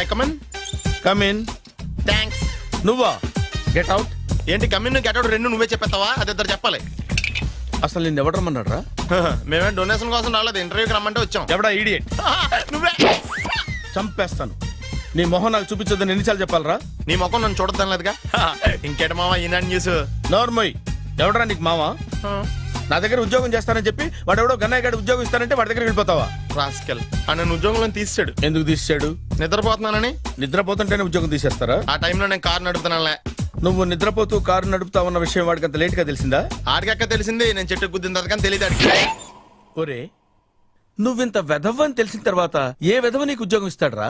I come in? Come in. Thanks. నువ్వా? Get out. ఏంటి come in get out రెండు నువ్వే చెప్పేస్తావా? అది ఇద్దరు చెప్పాలి. అసలు నిన్ను ఎవడు రమ్మన్నాడు రా? మేమే డొనేషన్ కోసం రాలేదు, ఇంటర్వ్యూకి రమ్మంటే వచ్చాం. ఎవడా ఈడియట్? నువ్వే. చంపేస్తాను. నీ మొహం నాకు చూపించొద్దని ఎన్నిసార్లు చెప్పాలరా? నీ ముఖం నన్ను చూడద్దాం లేదుగా. ఇంకేట మామ ఈనాడు న్యూస్. నోర్మోయ్. ఎవడరా నీకు మావా? నా దగ్గర ఉద్యోగం చేస్తానని చెప్పి వాడెవడో గన్నయ్య గారి ఉద్యోగం ఇస్తానంటే వాడి దగ్గర వెళ్ళిపోతావా? రాస్కెల్. నన్ను ఉద్యోగంలో తీసాడు. ఎందుకు తీసాడు? నిద్రపోతున్నానని. నిద్రపోతుంటేనే ఉద్యోగం తీసేస్తారా? ఆ టైంలో నేను కారు నడుపుతున్నానులే. నువ్వు నిద్రపోతూ కారు నడుపుతావన్న విషయం వాడికి అంత లేట్ గా తెలిసిందా? ఆడికక్క తెలిసింది, నేను చెట్టు గుద్దిన తర్వాత కానీ తెలియదు ఆడికి. ఒరే, నువ్వింత వెధవ్ అని తెలిసిన తర్వాత ఏ వెధవ నీకు ఉద్యోగం ఇస్తాడరా?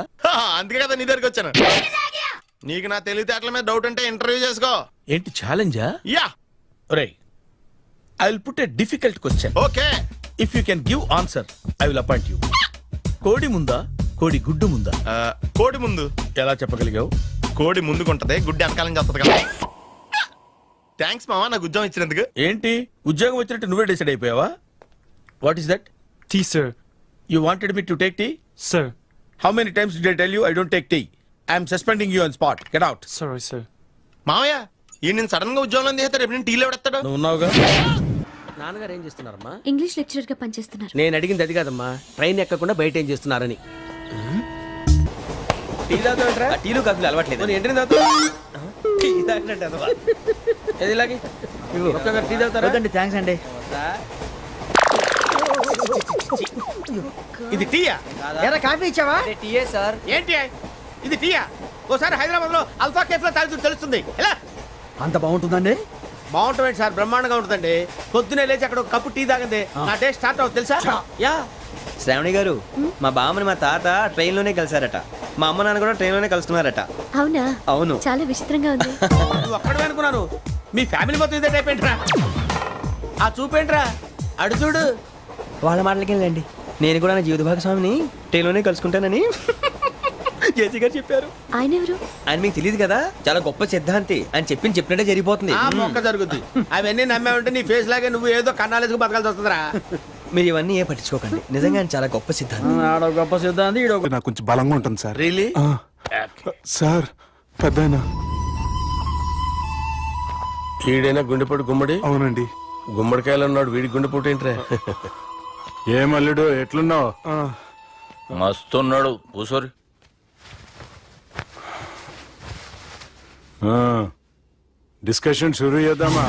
అందుకే కదా నీ దగ్గరికి వచ్చాను. నీకు నా తెలివితేటల మీద డౌట్ అంటే ఇంటర్వ్యూ చేసుకో. ఏంటి ఛాలెంజా? యా. ఒరే, I will put a difficult question. Okay. If you can give answer I will appoint you. కోడి ముందా, కోడి గుడ్డు ముందా? కోడి ముందు. ఎలా చెప్పగలిగావు? కోడి ముందుకుంటది, గుడ్డి వెనకాలం చేస్తుంది కదా. థ్యాంక్స్ మామ నాకు ఉద్యోగం ఇచ్చినందుకు. ఏంటి ఉద్యోగం వచ్చినట్టు నువ్వే డిసైడ్ అయిపోయావా? What is that? Tea, sir. You wanted me to take tea? Sir. How many times did I tell you I don't take tea? I am suspending you on spot. Get out. Sorry, sir. మామయ్య ఈ నేను sudden గా ఉద్యోగంలో తీస్తాడు, రేపు నేను టీలో పెడతాడు. నువ్వు ఉన్నావుగా. నాన్నగారు ఏం చేస్తున్నారమ్మా? ఇంగ్లీష్ లెక్చరర్ గా పనిచేస్తున్నారు. నేను అడిగింది అది కాదమ్మా, ట్రైన్ ఎక్కకుండా బయట ఏం చేస్తున్నారని. టీ తాగుతావేంట్రా? టీలు కాఫీలు అలవాట్లేదు. నేను ఎంట్రీ తాగుతావా? టీ తాగినట్టు అదవా. ఏది ఇలాగే ఒక్కగారు టీ తాగుతారా? వద్దండి, థ్యాంక్స్ అండి. ఇది టీయా? ఎరా కాఫీ ఇచ్చావా? టీయే సార్. ఏంటి ఇది టీయా? ఓసారి హైదరాబాద్ లో అల్ఫా కేఫ్ లో తాగుతూ తెలుస్తుంది. ఎలా అంత బాగుంటుందండి? బాగుంటుంది సార్, బ్రహ్మాండంగా ఉంటుందండి. పొద్దునే లేచి అక్కడ ఒక కప్పు టీ తాగింది నా డే స్టార్ట్ అవుతుంది తెలుసా? యా. శ్రావణి గారు, మా బామ్మని మా తాత ట్రైన్ లోనే కలిసారట. మా అమ్మ నాన్న కూడా ట్రైన్ లోనే కలుస్తున్నారట. అవునా? అవును. చాలా విచిత్రంగా ఉంది. నువ్వు ఒక్కడే అనుకున్నాను, మీ ఫ్యామిలీ మొత్తం ఇదే టైప్ ఏంట్రా? ఆ చూపేంట్రా, అడు చూడు. వాళ్ళ మాటలకి వెళ్ళండి. నేను కూడా నా జీవిత భాగస్వామిని ట్రైన్ లోనే కలుసుకుంటానని జేసీ గారు చెప్పారు. ఆయన ఎవరు? ఆయన మీకు తెలియదు కదా, చాలా గొప్ప సిద్ధాంతి అని చెప్పినట్టే జరిగిపోతుంది. ఆ మొక్క జరుగుద్ది. అవన్నీ నమ్మే ఉంటే నీ ఫేస్ లాగే నువ్వు ఏదో కన్నాలేసుకు బతకాల్సి వస్తుందిరా. మీరు ఇవన్నీ ఏ పట్టించుకోకండి, నిజంగా ఆయన చాలా గొప్ప సిద్ధాంతి. ఆడ గొప్ప సిద్ధాంతి, ఈడ నాకు కొంచెం బలంగా ఉంటుంది సార్. రియలీ? సార్ పెద్దయినా. ఈడైనా గుండెపోటు గుమ్మడి? అవునండి. గుమ్మడికాయలు ఉన్నాడు, వీడి గుండెపోటు ఏంట్రా? ఏమల్లుడు ఎట్లున్నావు? మస్తున్నాడు కూసోరి. డిస్కషన్ షురూ చేద్దామా?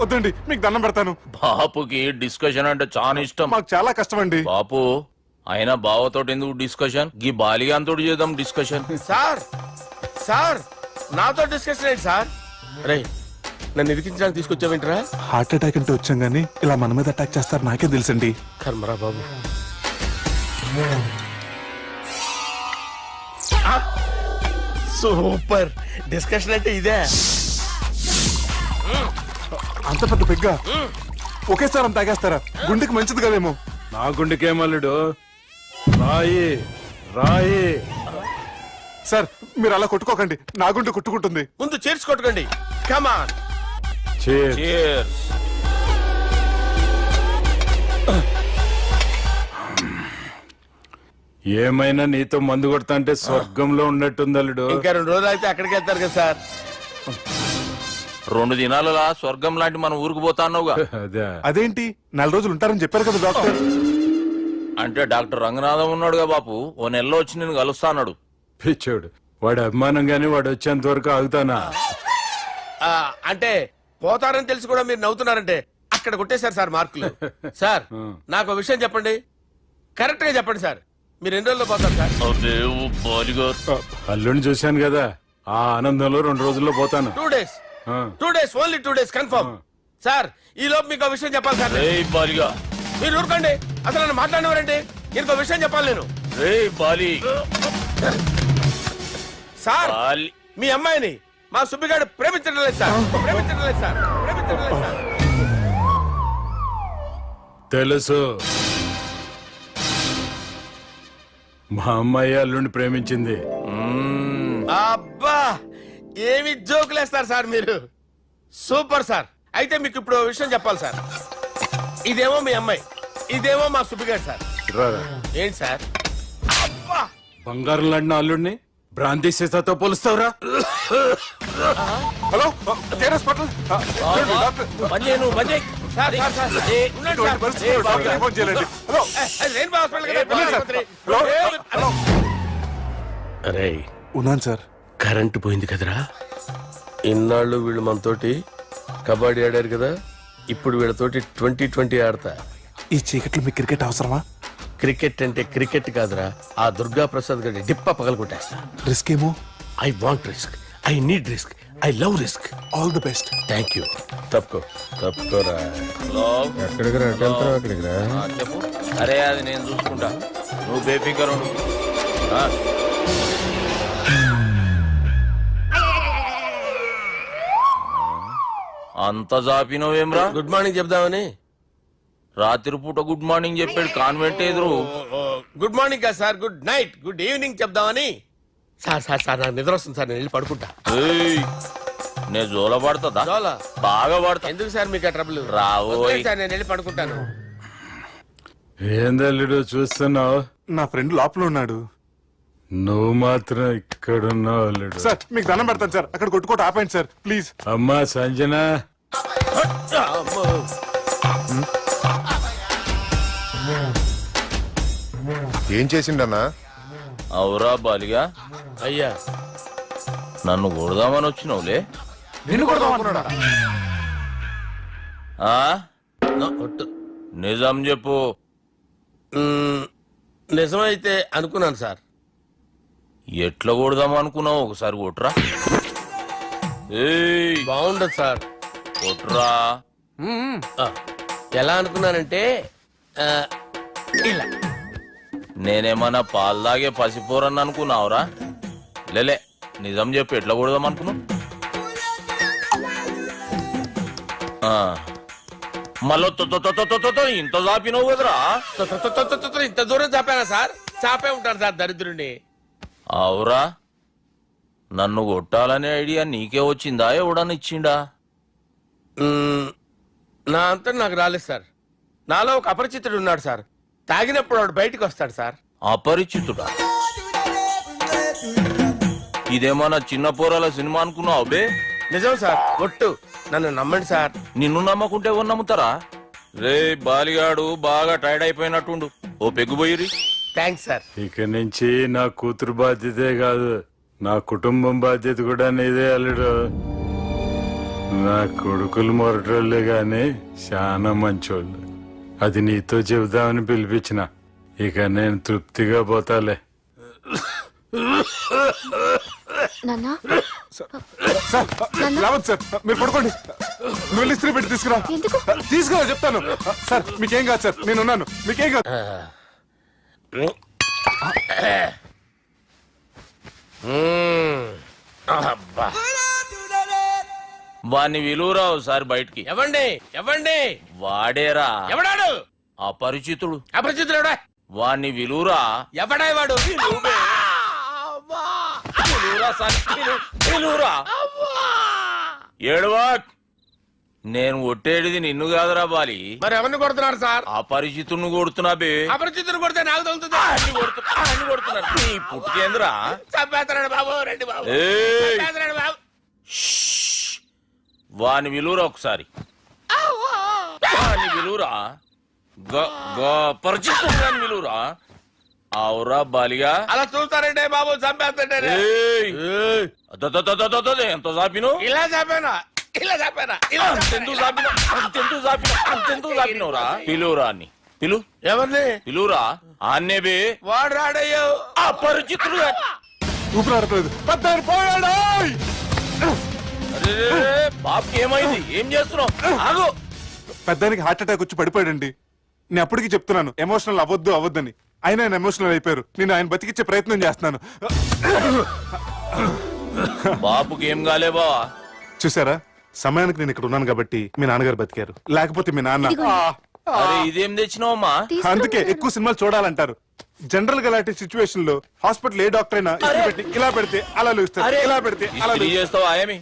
వద్దండి, మీకు దండం పెడతాను. బాపుకి డిస్కషన్ అంటే చాలా ఇష్టం. మాకు చాలా కష్టం అండి. బాపు అయినా బావతోటి ఎందుకు డిస్కషన్? గీ బాలిగాంతోటి చేద్దాం డిస్కషన్. సార్ సార్ నాతో డిస్కషన్ ఏంటి సార్? రే, నన్ను ఇరికించడానికి తీసుకొచ్చావేంట్రా? హార్ట్ అటాక్ అంటే వచ్చాం గానీ ఇలా మన మీద అటాక్ చేస్తారు నాకే తెలుసండి. కర్మరా బాబు. సూపర్ డిస్కషన్ అంటే ఇదే. అంత పెద్ద పెగ్గా ఒకేసారి అంత తాగేస్తారా? గుండెకి మంచిది కదేమో. నా గుండెకేమల్లుడు, రాయి రాయి. సార్ మీరు అలా కొట్టుకోకండి, నా గుండె కొట్టుకుంటుంది. ముందు చేర్చి కొట్టుకోండి. కమాన్. Cheers. ఏమైనా నీతో మందు కొడతా అంటే స్వర్గంలో ఉన్నట్టుంది అల్లుడు. ఇంకా 2 రోజులు అయితే అక్కడికి వెళ్తారు కదా సార్. 2 దినాలలా స్వర్గం లాంటి మనం ఊరుకు పోతా అన్నావుగా. అదే. అదేంటి 4 రోజులు ఉంటారని చెప్పారు కదా డాక్టర్. అంటే డాక్టర్ రంగనాథం ఉన్నాడుగా బాపు, ఓ నెలలో వచ్చి నేను కలుస్తా అన్నాడు. పిచ్చోడు, వాడు అభిమానంగానే వాడు వచ్చేంత వరకు ఆగుతానా? అంటే పోతారని తెలిసి కూడా మీరు నవ్వుతున్నారంటే అక్కడ కొట్టేశారు సార్ మార్కులు. సార్ నాకు ఒక విషయం చెప్పండి, కరెక్ట్ గా చెప్పండి సార్. మీరు ఎన్ని రోజుల్లో పోతారు సార్? అల్లుడిని చూశాను కదా, ఆ ఆనందంలో 2 రోజుల్లో పోతాను. 2 days. 2 days, only 2 days confirm. Sir ఈ లోపు మీకు ఒక విషయం చెప్పాలి సార్. మీరు ఊరుకోండి, అసలు నన్ను మాట్లాడినవారంటే ఇంకో విషయం చెప్పాలి నేను. సార్ మీ అమ్మాయిని మా సుబ్బిగాడు ప్రేమించడం లేదు సార్. ప్రేమించడం లేదు సార్. ప్రేమించడం లేదు సార్. తెలుసు, మా అమ్మాయి అల్లుడిని ప్రేమించింది. అబ్బా ఏమి జోకులేస్తారు సార్ మీరు. Super sir. అయితే మీకు ఇప్పుడు ఓ విషయం చెప్పాలి సార్. ఇదేమో మీ అమ్మాయి, ఇదేమో మా సుబ్బిగాడు సార్. రారా. ఏంటి సార్? అబ్బా బంగారం లాంటి అల్లుడిని బ్రాంతి సీసాతో పోలుస్తావురా? హలో కేరస్ పట్ల సార్ సార్ సార్ ఉండండి సార్. హలో రెయిన్బో హాస్పిటల్ కదా, వెళ్ళండి సార్. ఆసుపత్రి. హలో. అరే ఉన్నాను సార్. కరెంటు పోయింది కదరా. ఇన్నాళ్ళు వీళ్ళు మనతోటి కబడ్డీ ఆడారు కదా, ఇప్పుడు వీళ్ళతోటి 2020 ఆడతా. ఈ చీకట్లో మీకు క్రికెట్ అవసరమా? క్రికెట్ అంటే క్రికెట్ కాదురా, ఆ దుర్గా ప్రసాద్ గారి డిప్ప పగల కొట్టేస్తా. రిస్క్ ఏమో. I want risk, I need risk, I love risk. All the best. Thank you. తప్పుకోరా. హలో ఎక్కడికి రా, అటు వెళ్తావా అక్కడికి రా? చెప్పు. అరే అది నేను చూసుకుంటా, నువ్వు బేఫికర్ ఉండు. ఆ. అంత జాపినవేమ్రా? గుడ్ మార్నింగ్ చెప్దామని. రాత్రి పూట గుడ్ మార్నింగ్ చెప్పాడు కాన్వెంట్ ఎదురు. గుడ్ మార్నింగ్ కాదు sir, good night, good evening చెప్దామని. సార్ సార్ సార్ నాకు నిద్ర వస్తుంది సార్, నేను వెళ్ళి పడుకుంటా. ఏయ్, నే జోల పడుతుందా? జోలా? బాగా పడతా. ఎందుకు సార్ మీకు ఆ ట్రబుల్? రావోయ్. వదిలేయ్ సార్, నేను వెళ్ళి పడుకుంటాను. ఏందల్లుడు చూస్తున్నావు? నా ఫ్రెండ్ లోపల ఉన్నాడు. నువ్వు మాత్రం ఇక్కడున్నావు అల్లుడు. సార్ మీకు దండం పెడతాను సార్, అక్కడ కొట్టుకోట ఆపండి సార్ ప్లీజ్. అమ్మా సంజన, అమ్మో. ఏం చేసిండన్నా? అవురా బాలిగా, అయ్యా నన్ను కొడదామని వచ్చినావులే. నిన్ను కొడదామన్నాడా? ఆ? ఒట్టు. నిజం చెప్పు. నిజమైతే అనుకున్నాను సార్. ఎట్లా కొడదాం అనుకున్నావు? ఒకసారి కొట్రా. ఏయ్, బాగుండదు సార్. కొట్రా. ఆ, ఎలా అనుకున్నానంటే ఆ, ఇలా. నేనేమన్నా పాలు తాగే పసిపోరని అనుకున్నావురా? లేలే, నిజం చెప్పు, ఎట్లా కొడదాం అనుకున్నావు? మళ్ళీ ఇంత చాపినావు కదరా? ఇంత దూరం చాపానా సార్? చాపే ఉంటాను సార్ దరిద్రుడిని. అవురా, నన్ను కొట్టాలనే ఐడియా నీకే వచ్చిందా? ఎవడని ఇచ్చిండా? నా అంతా నాకు రాలేదు సార్. నాలో ఒక అపరిచితుడు ఉన్నాడు సార్. తాగినప్పుడు వాడు బయటికి వస్తాడు సార్. అపరిచితుడా? ఇదేమన్నా చిన్న పోరాల సినిమా అనుకున్నావు బే? నిజం సార్, ఒట్టు. నన్ను నమ్మండి సార్. నిన్ను నమ్మకుంటే ఎవరు నమ్ముతారా? రే బాలిగాడు బాగా టైర్డ్ అయిపోయినట్టుండు, ఓ పెగ్గుబోయిరి. Thanks sir. ఇక నుంచి నా కూతురు బాధ్యతే కాదు, నా కుటుంబం బాధ్యత కూడా నీదే అల్లుడు. నా కొడుకులు మొరటోళ్ళే గాని చాలా మంచోళ్ళు. అది నీతో చెబుదామని పిలిపించిన. ఇక నేను తృప్తిగా పోతాలే. నాన్నా రావద్దు సార్, మీరు పడుకోండి. నువ్వు ఇస్త్రీ పెట్టి తీసుకురా. ఎందుకు? తీసుకురా చెప్తాను. సార్ మీకేం కాదు సార్, నేనున్నాను, మీకేం కాదు. అబ్బా. వాణ్ణి విలువరా ఒకసారి బయటికి. ఎవండి ఎవండి? వాడేరా ఎవడాడు? అపరిచితుడు. అపరిచితుడు ఎవడా? వాణ్ణి విలువరా. ఎవడా వాడు? విలువరా సార్, విలువరా. ఏడవా, నేను ఒట్టేడిది నిన్ను కాదురా బాలి. మరి ఎవరిని కొడుతున్నారు సార్? అపరిచితుడిని కొడుతున్నా బే. అపరిచితుడు కొడితే నాకు తగులుతుంది. అన్ని కొడుతున్నారు. నీ పుట్టుకేంద్రా? చంపేస్తున్నాడు బాబు, రండి బాబు. ఏయ్, చంపేస్తున్నాడు బాబు. వాని విలువరా ఒకసారి. వాని విలువరా. పరిచితుడు విలువరా. అవురా బాలిగా. అలా చూస్తారంటే బాబు, చంపేస్తాడు. ఏయ్, ఎంత చాపిను? ఇలా చంపానా? ఇలా చంపానా? అంతెందుకు చాపిన? అంతెందుకు చాపినవురా? పిలువురా అన్ని. పిలు. ఎవరిని? పిలువురా. ఆన్నే బే. వాడు రాడయ్యో. అపరిచితుడు. ఊపిరాడట్లేదు. పెద్దాయన పోయాడు. అరే బాబుకి ఏమైంది? ఏం చేస్తున్నావు? ఆగు. పెద్దానికి హార్ట్ అటాక్ వచ్చి పడిపోయాడండి. నేను అప్పటికి చెప్తున్నాను ఎమోషనల్ అవ్వద్దని. ఆయన ఎమోషనల్ అయిపోయారు. నేను ఆయన బతికిచ్చే ప్రయత్నం చేస్తున్నాను. బాబుకి ఏం కాలే బావా? చూసారా, సమయానికి నేను ఇక్కడ ఉన్నాను కాబట్టి మీ నాన్నగారు బతికారు. లేకపోతే మీ నాన్న. అరే ఇదేం తెచ్చినావమ్మా? అందుకే ఎక్కువ సినిమాలు చూడాలంటారు. జనరల్ గా అలాంటి సిచ్యువేషన్ లో హాస్పిటల్ ఏ డాక్టర్ అయినా ఇస్త్రీ పెట్టి ఇలా పెడితే అలా లూస్తారు, ఇలా పెడితే అలా చేస్తావా ఏమి?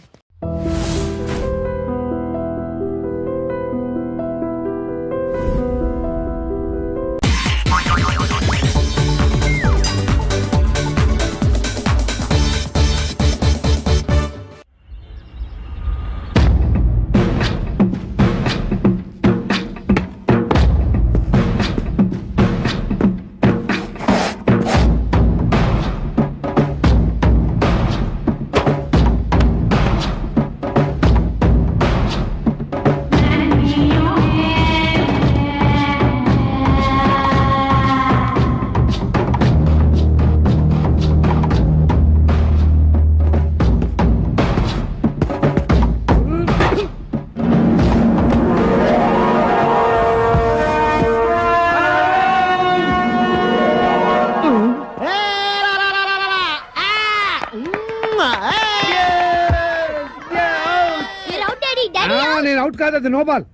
నేను అవుట్ కాదు, అది నో బాల్.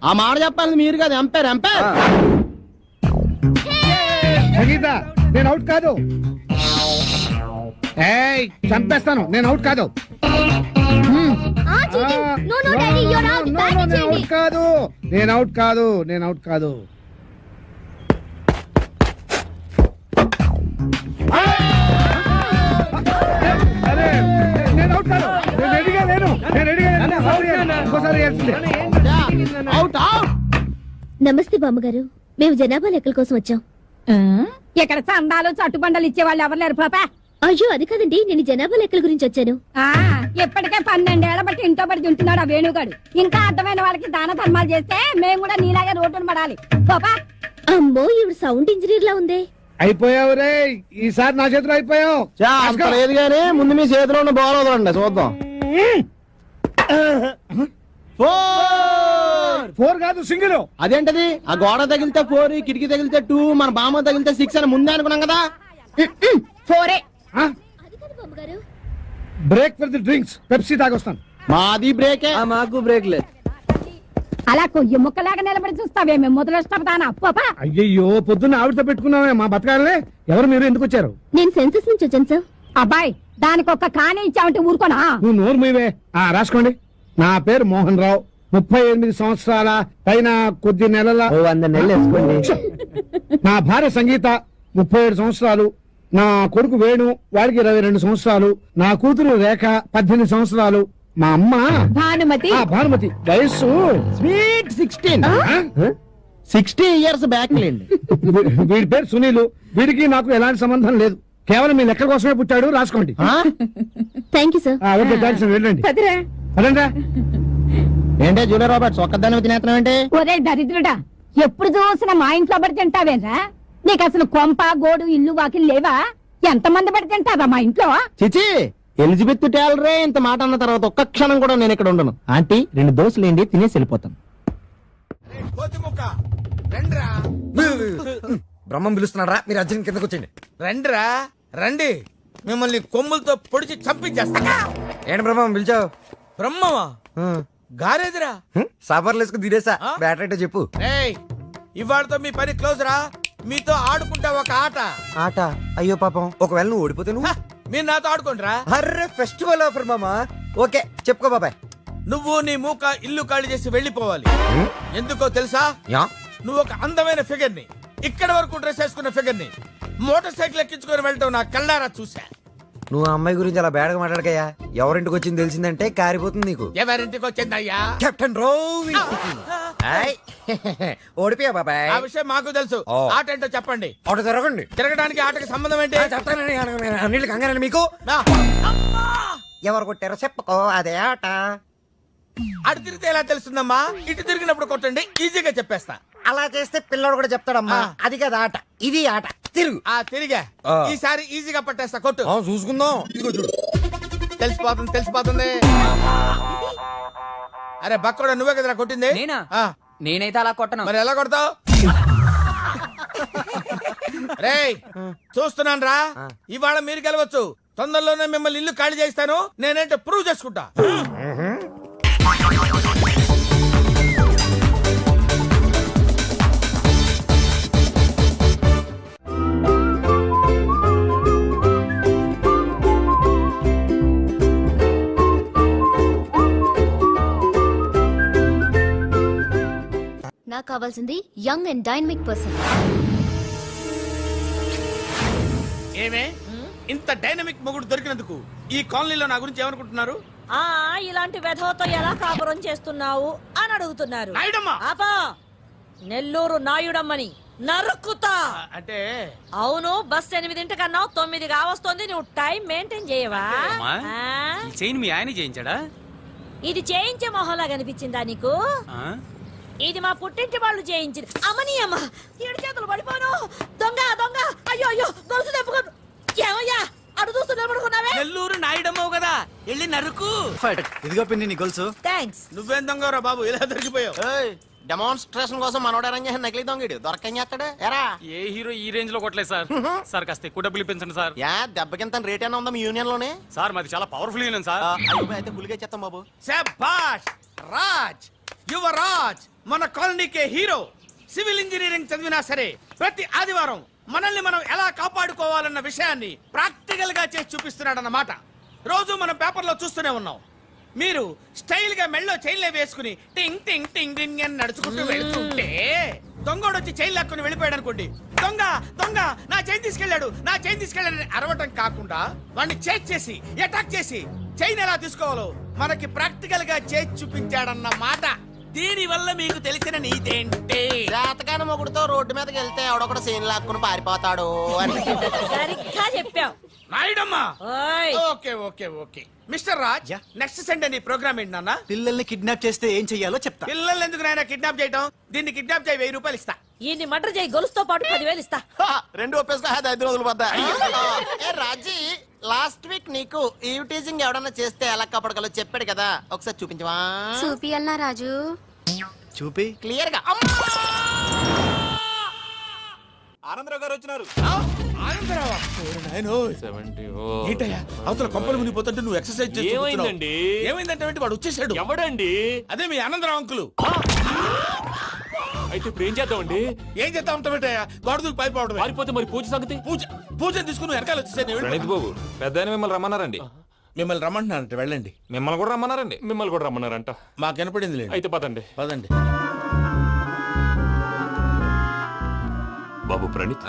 ఆ మాట చెప్పాలి మీరు కాదు, ఎంపైర్ ఎంపైర్. సంగీత, నేను అవుట్ కాదు. ఏయ్, చంపేస్తాను, నేను అవుట్ కాదు. నేను అవుట్ కాదు, నేను అవుట్ కాదు, నేను అవుట్ కాదు. అరే, నేను అవుట్ కాదు, నేను రెడీగా లేను, నేను రెడీగా లేను. ఇంకోసారి వేయాల్సిందే. Out out. నమస్తే బామ్మగారు, మేము జనాభా లెక్కల కోసం వచ్చాం. ఇక్కడ చందాలు చట్టుబండలు ఇచ్చే వాళ్ళు ఎవరు లేరు పాపా. అయ్యో అది కాదండి, నేను జనాభా లెక్కల గురించి వచ్చాను. ఇప్పటికే 12 ఏళ్ల బట్టి ఇంట్లో పడి తింటున్నాడు ఆ వేణుగాడు. ఇంకా అర్థమైన వాళ్ళకి దాన ధర్మాలు చేస్తే మేము కూడా నీలాగే రోడ్డును పడాలి పాపా. అమ్మో, ఇవి సౌండ్ ఇంజనీర్ లా ఉంది. అయిపోయావు రే, ఈసారి నా చేతిలో అయిపోయావు. అంత లేదు కానీ ముందు మీ చేతిలో ఉన్న బాల్ వదలండి చూద్దాం. 4 కాదు, సింగిల్. అదేంటది? ఆ గోడ తగిలితే 4, కిటికీ తగిలితే 2, మన బామ్మ తగిలితే 6 అని ముందే అనుకున్నాం కదా. 4 అది కాదు బామ్మగారు. Break for the drinks, Pepsi తాగొస్తాను. మాది బ్రేకే. మాకు బ్రేక్ లేదు. అలా కొయ్యి ముక్కలాగా నిలబడి చూస్తావే మేము మొదలెస్తానా పాపా. అయ్యయ్యో, పొద్దున్న ఆవిడతో పెట్టుకున్నామే మా బతకాలే. ఎవరు మీరు, ఎందుకు వచ్చారు? నేను సెన్సస్ నుంచి వచ్చాను సార్. అబ్బాయి, దానికి ఒక్క కానే ఇచ్చావంటే ఊరుకోనా? నువ్వు నోరు మీవే. రాసుకోండి. నా పేరు మోహన్ రావు, 38 సంవత్సరాల పైన కొద్ది నెలల. 100 నెలలు వేసుకోండి. నా భార్య సంగీత, 37 సంవత్సరాలు. నా కొడుకు వేణు, వాడికి 22 సంవత్సరాలు. నా కూతురు రేఖ, 18 సంవత్సరాలు. మా అమ్మ భానుమతి. భానుమతి, వయస్సు స్వీట్ 16. 60 ఇయర్స్ బ్యాక్ లేండి. వీడి పేరు సునీలు. వీడికి నాకు ఎలాంటి సంబంధం లేదు, కేవలం మీ లెక్క కోసమే పుట్టాడు. రాసుకోండి. Thank you sir. Okay, thanks. వెళ్ళండి. కదిరా. అదంతా ఏంటే జూలియా రాబర్ట్స్ ఒక్కదాన్ని తినేస్తున్నావు ఏంటి? ఒరే దరిద్రుడా, ఎప్పుడు చూసినా మా ఇంట్లో పడి తింటావేరా? నీకు అసలు కొంప గోడు ఇల్లు వాకిలు లేవా? ఎంతమంది పడి తింటారా మా ఇంట్లో? చిచి, ఎలిజబెత్ టేలరే ఇంత మాట అన్న తర్వాత ఒక్క క్షణం కూడా నేను ఇక్కడ ఉండను. ఆంటీ 2 దోశలు ఏంటి, తినేసి వెళ్ళిపోతాను. బ్రహ్మం పిలుస్తున్నారా, మీరు అర్జున్ కిందకు వచ్చండి. రండిరా రండి, మిమ్మల్ని కొమ్ములతో పొడిచి చంపించేస్తా. ఏంటి బ్రహ్మం పిలిచావు? బ్రహ్మమా గారేదిరా. సాఫర్లు వేసుకుని తీరేసా. బ్యాటరీ చెప్పు. రేయ్, ఇవాళతో మీ పని క్లోజ్ రా. మీతో ఆడుకుంటా ఒక ఆట. ఆట? అయ్యో పాపం, ఒకవేళ నువ్వు ఓడిపోతే నువ్వు? మీరు నాతో ఆడుకుంటారా? అర్రే, ఫెస్టివల్ ఆఫర్ మామా. ఓకే, చెప్పుకో బాబాయ్. నువ్వు నీ మూక ఇల్లు ఖాళీ చేసి వెళ్ళిపోవాలి. ఎందుకో తెలుసా? యా. నువ్వు ఒక అందమైన ఫిగర్ ని, ఇక్కడ వరకు డ్రెస్ వేసుకున్న ఫిగర్ ని మోటార్ సైకిల్ ఎక్కించుకొని వెళ్ళటం నా కళ్ళారా చూసా. నువ్వు ఆ అమ్మాయి గురించి అలా బేడగా మాట్లాడకయ్యా. ఎవరింటికి వచ్చింది తెలిసిందంటే కారిపోతుంది నీకు. ఎవరింటికి వచ్చిందయ్యా? కెప్టెన్ రోవి. ఓడిపోయా బాబాయ్. ఆ విషయం మాకు తెలుసు. ఓ. ఆట ఏంటో చెప్పండి. ఆట జరగండి. తిరగడానికి ఆటకి సంబంధం ఏంటి? చెప్తానండి, అన్నిటికి కంగారండి మీకు. నా. అమ్మా! ఎవరు కొట్టారో చెప్పుకో, అదే ఆట. అటు తిరిగితే ఎలా తెలుస్తుందమ్మా? ఇటు తిరిగినప్పుడు కొట్టండి, ఈజీగా చెప్పేస్తా. అలా చేస్తే పిల్లడు కూడా చెప్తాడమ్మా. ఆ. అది కదా ఆట, ఇది ఆట. తిరుగు. తిరిగా ఆ. ఈసారి ఈజీగా పట్టేస్తా. కొట్టు. చూసుకుందాం. ఇదిగో చూడు. తెలిసిపోతుంది. అరే బక్కడా, నువ్వే కదరా కొట్టింది? నేనా? ఆ. నేనైతే అలా కొట్టను. మరి ఎలా కొడతావు? రేయ్, చూస్తున్నాను రా. ఇవాళ మీరు గెలవచ్చు. తొందరలోనే మిమ్మల్ని ఇల్లు ఖాళీ చేస్తాను. నేనేంటో ప్రూవ్ చేసుకుంటా. నాకు కావాల్సింది యంగ్ అండ్ డైనమిక్ పర్సన్. ఏమే ఇంత డైనమిక్ మొగుడు దొరికినందుకు ఈ కాలనీలో నా గురించి ఏమనుకుంటున్నారు? ఇలాంటి వెధవతో ఎలా కాపురం చేస్తున్నావు అని అడుగుతున్నారు. నాయుడమ్మా. ఆపా, నెల్లూరు నాయుడమ్మని నరుక్కుతా. అంటే అవును, బస్ 8:00 9 కావస్తుంది. నువ్వు టైం మెయింటైన్ చేయవా? చైన్ మీ ఆయన చేయించాడా? ఇది చేయించే మొహంలా కనిపించిందా నీకు? ఇది మా పుట్టింటి వాళ్ళు చేయించింది. అమ్మని అమ్మ, 7 చేతులు పడిపోను. దొంగ దొంగ, అయ్యో అయ్యో, గొలుసు తెప్పుకో. ఏమయ్యా అడు చూస్తూ నిలబడుకున్నావే? నెల్లూరు నాయుడమ్మవు కదా, వెళ్ళి నరుకు. ఇదిగో పిన్ని నీ గొలుసు. థ్యాంక్స్. నువ్వేం దొంగరా బాబు, ఇలా దొరికిపోయావు? డెమాన్స్ట్రేషన్ కోసం మనోడు అరేంజ్ చేసిన నకిలీ దొంగడు దొరకని చేస్తాడు ఎరా ఏ హీరో ఈ రేంజ్ లో కొట్టలేదు సార్ సార్ కాస్త ఎక్కువ డబ్బులు ఇప్పించండి సార్. యా దెబ్బకింత రేట్ అయినా ఉందా మీ యూనియన్ లోనే? సార్ మాది చాలా పవర్ఫుల్ యూనియన్ సార్. అయితే గులిగా చేస్తాం బాబు. శభాష్ రాజ్ యువరాజ్ మన కాలనీకే హీరో. సివిల్ ఇంజనీరింగ్ చదివినా సరే ప్రతి ఆదివారం మనల్ని మనం ఎలా కాపాడుకోవాలన్న విషయాన్ని ప్రాక్టికల్ గా చేసి చూపిస్తున్నాడన్నమాట. రోజు మనం పేపర్లో చూస్తూనే ఉన్నాం. మీరు స్టైల్ గా మెళ్ళో చైన్లే వేసుకుని టింగ్ టింగ్ టింగ్ టింగ్ అని నడుచుకుంటూ వెళ్తుంటే దొంగోడు వచ్చి చైన్ లాక్కుని వెళ్ళిపోయాడు అనుకోండి. దొంగ దొంగ నా చైన్ తీసుకెళ్ళాడు నా చైన్ తీసుకెళ్ళాడు అరవటం కాకుండా వాడిని చేజ్ చేసి అటాక్ చేసి చైన్ ఎలా తీసుకోవాలో మనకి ప్రాక్టికల్ గా చేసి చూపించాడన్నమాట. దీని వల్ల మీకు తెలిసిన నీతేంటి? జాతకాన మొగుడుతో రోడ్డు మీదకి వెళ్తే ఎవడొకడు సీన్ లాక్కుని పారిపోతాడు అని. సరిగ్గా చెప్పావు నాయుడమ్మా. ఓయ్ okay okay okay mister Raj next Sunday నీ ప్రోగ్రామ్ ఏంటి నాన్న? పిల్లల్ని కిడ్నాప్ చేస్తే ఏం చెయ్యాలో చెప్తా. పిల్లల్ని ఎందుకు నాయన కిడ్నాప్ చేయటం? దీన్ని కిడ్నాప్ చేయి 1000 రూపాయలు ఇస్తా. ఈయన్ని మటర్ చేయి గొలుసుతో పాటు 10,000 ఇస్తా. రెండు ఒప్పేసుకో 5 రోజులు పడ్డా. ఏ రాజీ లాస్ట్ వీక్ నీకు ఈవ్ టీజింగ్ ఎవడన్నా చేస్తే ఎలా కాపాడగలో చెప్పాడు కదా, ఒకసారి చూపించవా? చూపియల్నా రాజు? చూపి. క్లియర్ గా. ఆనందరావు గారు వచ్చినారు. ఆనందరావా? ఏంటయ్యా అవతల కొంపలు మునిగిపోతుంటే నువ్వు ఎక్సర్సైజ్ చేస్తున్నావు. ఏమైందంటే వాడు వచ్చేసాడు. ఎవడండి? అదే మీ ఆనందరావు అంకులు. అయితే ఇప్పుడు ఏం చేద్దామండి? ఏం చేస్తా ఉంటావేటయ్యా? గొడవకు పైపోవడం. పారిపోతే మరి పూజ సంగతి? పూజ తీసుకుని వెనకాల వచ్చేసాను. బాబు పెద్ద మిమ్మల్ని రమ్మన్నారండి. మిమ్మల్ని రమ్మంటున్నారంట వెళ్ళండి. మిమ్మల్ని కూడా రమ్మన్నారండి. మిమ్మల్ని కూడా రమ్మన్నారంట. మాకు వినపడింది లేండి. అయితే పదండి. పదండి. బాబు ప్రణీత్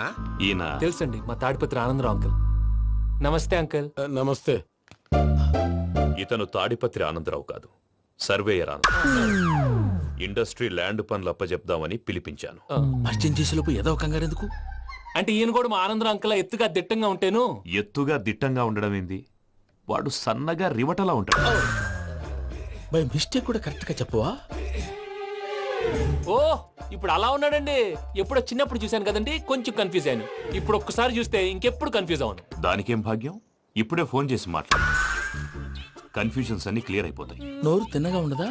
ఈయన తెలుసండి మా తాడిపత్రి ఆనందరావు అంకుల్. నమస్తే అంకుల్. నమస్తే. ఇతను తాడిపత్రి ఆనందరావు కాదు, సర్వేయర్ ఆనందరావు. ఇండస్ట్రీ ల్యాండ్ పనులు అప్పచెప్దామని పిలిపించాను. పరిచయం చేసేలోపు ఏదో కంగారు ఎందుకు? అంటే ఈయన కూడా మా ఆనందరావు అంకుల్ ఎత్తుగా దిట్టంగా ఉంటేను. ఎత్తుగా దిట్టంగా ఉండడం ఏంది, వాడు సన్నగా రివటలా ఉంటాడు. బై మిస్టేక్ కూడా కరెక్ట్ గా చెప్పవా? ఓ ఇప్పుడు అలా ఉన్నాడండి. ఎప్పుడో చిన్నప్పుడు చూశాను కదండి, కొంచెం కన్ఫ్యూజ్ అయ్యాను. ఇప్పుడు ఒక్కసారి చూస్తే ఇంకెప్పుడు కన్ఫ్యూజ్ అవ్వను. దానికేం భాగ్యం, ఇప్పుడే ఫోన్ చేసి మాట్లాడు. కన్ఫ్యూజన్స్ అన్ని క్లియర్ అయిపోతాయి. నోరు తిన్నగా ఉండదా?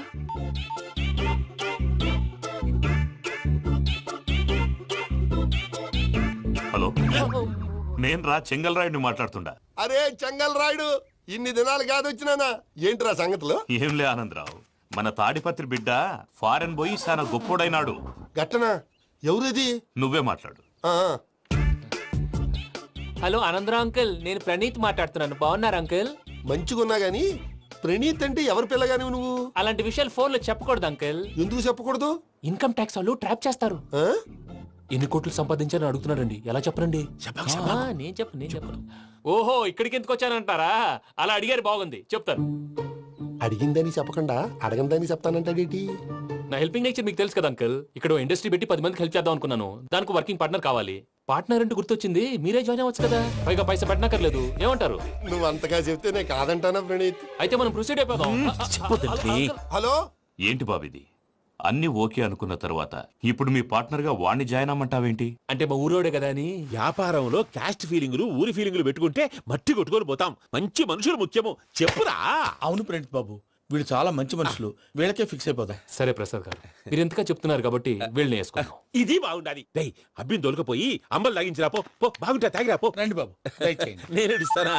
హలో, నేను రా చెంగల్ రాయుడిని మాట్లాడుతుండా. అరే చెంగల్ రాయుడు, ఇన్ని దినాలు కాదు వచ్చినానా? ఏంట్రా సంగతులు? ఏంలే ఆనందరావు, మన తాడిపత్రి బిడ్డ ఫారెన్ పోయి చాలా గొప్పోడైనాడు. గట్టనా? ఎవరిది? నువ్వే మాట్లాడు. హలో ఆనందరావు అంకుల్, నేను ప్రణీత్ మాట్లాడుతున్నాను. బాగున్నారు అంకుల్? మంచిగున్నా గాని ప్రణీత్ అంటే ఎవరి పిల్లగాని నువ్వు? అలాంటి విషయాలు ఫోన్ లో చెప్పకూడదు అంకుల్. ఎందుకు చెప్పకూడదు? ఇన్కమ్ ట్యాక్స్ వాళ్ళు ట్రాప్ చేస్తారు. ఆ? ఎన్ని కోట్లు సంపాదించాలని అడుగుతున్నారండి. ఎలా చెప్పరండి? నేను చెప్పను. ఓహో ఇక్కడికి ఎందుకు వచ్చానంటారా? అలా అడిగారు, బాగుంది, చెప్తాను. అడిగిందని చెప్పకుండా అడగందని చెప్తానంటాడేటి? నా హెల్పింగ్ నేచర్ మీకు తెలుసు కదా అంకుల్. ఇక్కడ ఇండస్ట్రీ పెట్టి 10 మందికి హెల్ప్ చేద్దాం అనుకున్నాను. దానికి వర్కింగ్ పార్ట్నర్ కావాలి. పార్ట్నర్ అంటే గుర్తొచ్చింది, మీరే జాయిన్ అవ్వచ్చు కదా. పైగా పైసా పెట్టనక్కర్లేదు. ఏమంటారు? నువ్వు అంతగా చెప్తే నేను కాదంటానా ప్రణీత్? అయితే మనం ప్రొసీడ్ అయిపోదాం. హలో, ఏంటి బాబిది? అన్ని ఓకే అనుకున్న తర్వాత ఇప్పుడు మీ పార్ట్నర్ గా వాణ్ణి జాయిన్ అమ్మంటావేంటి? అంటే మా ఊరోడే కదా అని. వ్యాపారంలో క్యాస్ట్ ఫీలింగులు ఊరి ఫీలింగులు పెట్టుకుంటే మట్టి కొట్టుకొని పోతాం. మంచి మనుషులు ముఖ్యము. చెప్పురా. అవును ప్రణీత్ బాబు, వీళ్ళు చాలా మంచి మనుషులు. వీళ్ళకే ఫిక్స్ అయిపోతాం. సరే ప్రసాద్ గారు, మీరు ఎంతగా చెప్తున్నారు కాబట్టి వీళ్ళని వేసుకుందాం. ఇది బాగుండాలి. అబ్బిని దొలకపోయి అంబలు తాగించిరా పో. బాగుంటా తాగిరా పో. రండి బాబు, నేను ఇస్తానా?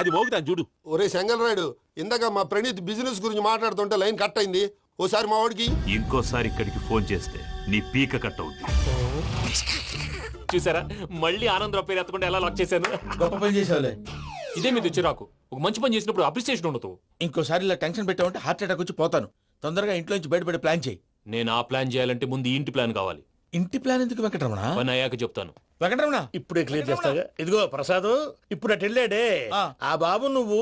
అది మోగుతాను చూడు. ఒరే చెంగల్ రాయుడు, ఇందాక మా ప్రణీత్ బిజినెస్ గురించి మాట్లాడుతుంటే లైన్ కట్ అయింది. ఓసారి మా వాడికి ఇంకోసారి ఇక్కడికి ఫోన్ చేస్తే నీ పీక కట్ అవుతుంది. చూసారా, మళ్ళీ ఆనందరావు పేరు ఎత్తకుండా ఎలా లాక్ చేశాను. గొప్ప పని చేసేవాళ్ళే. ఇదే మీద చిరాకు. ఒక మంచి పని చేసినప్పుడు అప్రిసియేషన్ ఉండదు. ఇంకోసారి ఇలా టెన్షన్ పెట్టామంటే హార్ట్ అటాక్ వచ్చి పోతాను. తొందరగా ఇంట్లో నుంచి బయటపడే ప్లాన్ చేయి. నేను ఆ ప్లాన్ చేయాలంటే ముందు ఈ ఇంటి ప్లాన్ కావాలి. ఇంటి ప్లాన్ ఎందుకు వెంకటరమణ? పని అయ్యాక చెప్తాను. వెంకటరమణ ఇప్పుడే క్లియర్ చేస్తాగా. ఇదిగో ప్రసాద్, ఇప్పుడు అటు వెళ్ళాడే ఆ బాబు, నువ్వు